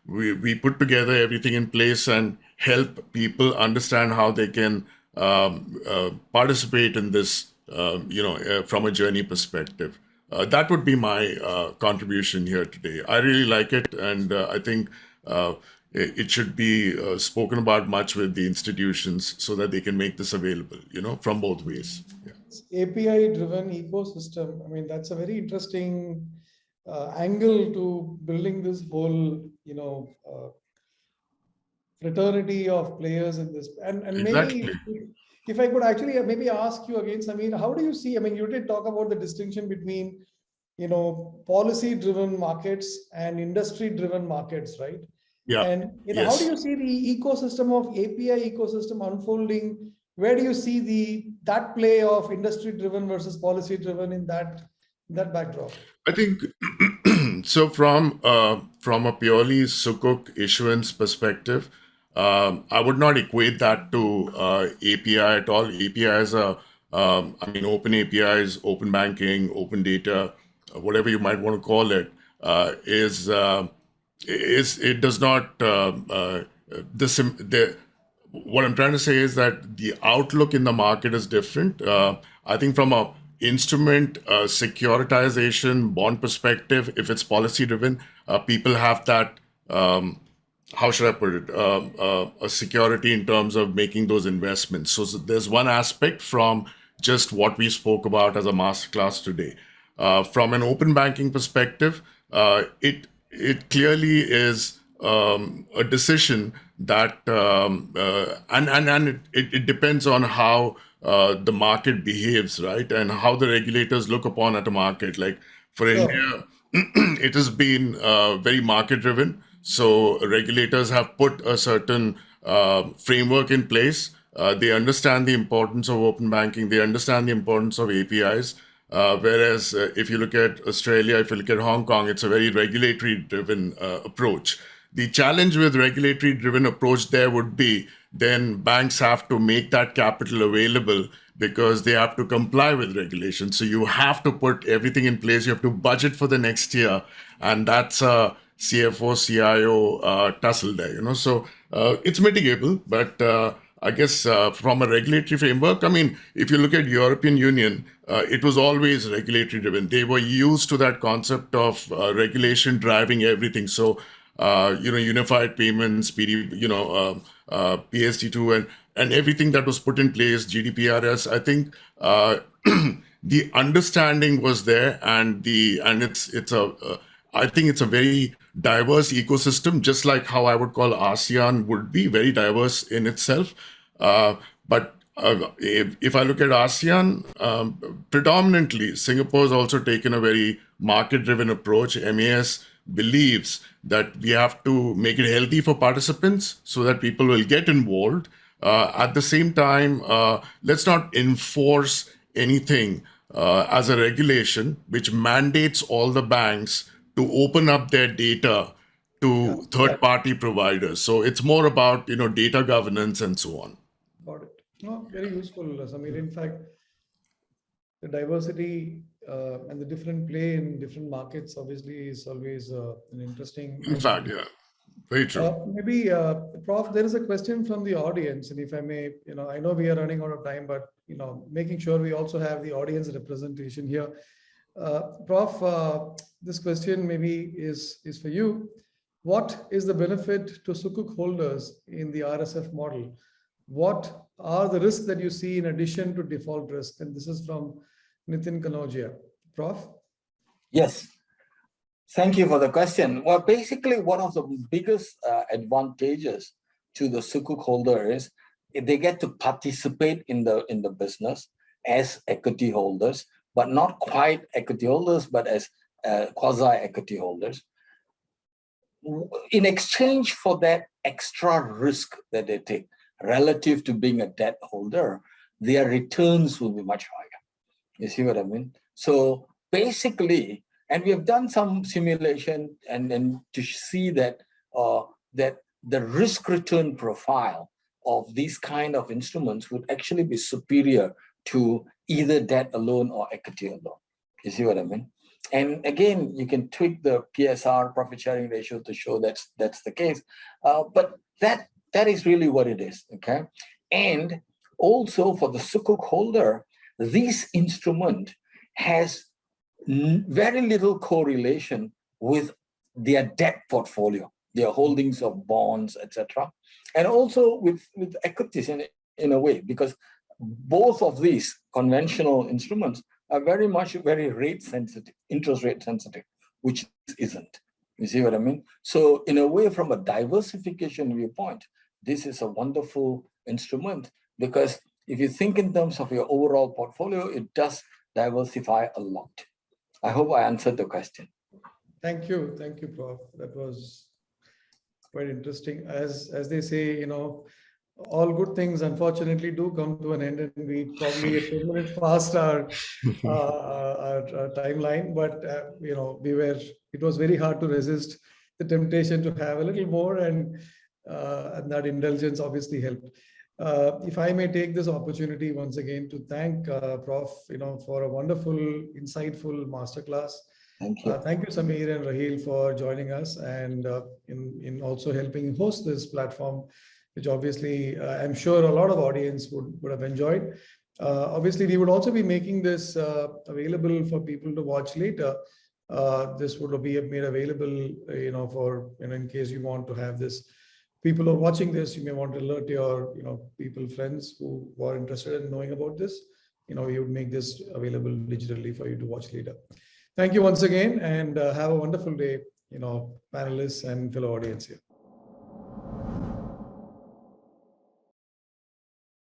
we put together everything in place and help people understand how they can participate in this, from a journey perspective. That would be my contribution here today. I really like it, and I think it should be spoken about much with the institutions so that they can make this available, from both ways. Yeah. API-driven ecosystem. I mean, that's a very interesting angle to building this whole, fraternity of players in this. And Exactly. maybe if I could actually maybe ask you again, Samier, how do you see? I mean, you did talk about the distinction between, policy-driven markets and industry-driven markets, right? Yeah. And Yes. how do you see the ecosystem of API ecosystem unfolding? Where do you see that play of industry-driven versus policy-driven in that backdrop? I think so. From a purely sukuk issuance perspective, I would not equate that to API at all. APIs are, open APIs, open banking, open data, whatever you might want to call it, it does not. What I'm trying to say is that the outlook in the market is different. I think from a instrument securitization bond perspective, if it's policy driven, people have that, how should I put it, a security in terms of making those investments. So there's one aspect from just what we spoke about as a masterclass today. From an open banking perspective, it clearly is a decision that, and it depends on how the market behaves, right? And how the regulators look upon at a market. Like for India, it has been very market driven. So regulators have put a certain framework in place. They understand the importance of open banking. They understand the importance of APIs. Whereas if you look at Australia, if you look at Hong Kong, it's a very regulatory driven approach. The challenge with regulatory driven approach there would be then banks have to make that capital available because they have to comply with regulations. So you have to put everything in place. You have to budget for the next year. And that's a CFO, CIO tussle there, So it's mitigable, but I guess from a regulatory framework, if you look at European Union, it was always regulatory driven. They were used to that concept of regulation driving everything. So, unified payments, PSD2, and everything that was put in place, GDPRs, I think the understanding was there, and I think it's a very diverse ecosystem, just like how I would call ASEAN would be very diverse in itself. But if I look at ASEAN, predominantly Singapore has also taken a very market-driven approach. MAS believes that we have to make it healthy for participants so that people will get involved. At the same time, let's not enforce anything as a regulation which mandates all the banks to open up their data to third-party providers. So it's more about data governance and so on. Got it. No, very useful, Samier. In fact, the diversity and the different play in different markets obviously is always an interesting. In fact, yeah, very true. Maybe, Prof, there is a question from the audience, and if I may, I know we are running out of time, but making sure we also have the audience representation here. Prof, this question maybe is for you. What is the benefit to sukuk holders in the RSF model? What are the risks that you see in addition to default risk? And this is from Nitin Kanodia. Prof? Yes. Thank you for the question. Well, basically, one of the biggest advantages to the sukuk holder is they get to participate in the business as equity holders, but not quite equity holders, but as quasi-equity holders. In exchange for that extra risk that they take relative to being a debt holder, their returns will be much higher. You see what I mean? So basically, and we have done some simulation and to see that that the risk return profile of these kind of instruments would actually be superior to either debt alone or equity alone. You see what I mean? And again, you can tweak the PSR, profit sharing ratio, to show that's the case. But that is really what it is, okay? And also for the sukuk holder, this instrument has very little correlation with their debt portfolio, their holdings of bonds, etc. And also with equities in a way, because both of these conventional instruments are very rate sensitive, interest rate sensitive, which isn't. You see what I mean? So in a way, from a diversification viewpoint, this is a wonderful instrument, because if you think in terms of your overall portfolio, it does diversify a lot. I hope I answered the question. Thank you, Prof. That was quite interesting. As they say, all good things unfortunately do come to an end, and we probably a few minutes past our timeline. But it was very hard to resist the temptation to have a little more, and that indulgence obviously helped. If I may take this opportunity once again to thank Prof, for a wonderful, insightful masterclass. Thank you. Thank you, Samier and Raheel, for joining us and in also helping host this platform, which obviously I'm sure a lot of audience would have enjoyed. Obviously, we would also be making this available for people to watch later. This would be made available, for in case you want to have this. People who are watching this, you may want to alert your, people, friends who are interested in knowing about this. You would make this available digitally for you to watch later. Thank you once again, and have a wonderful day, panelists and fellow audience here.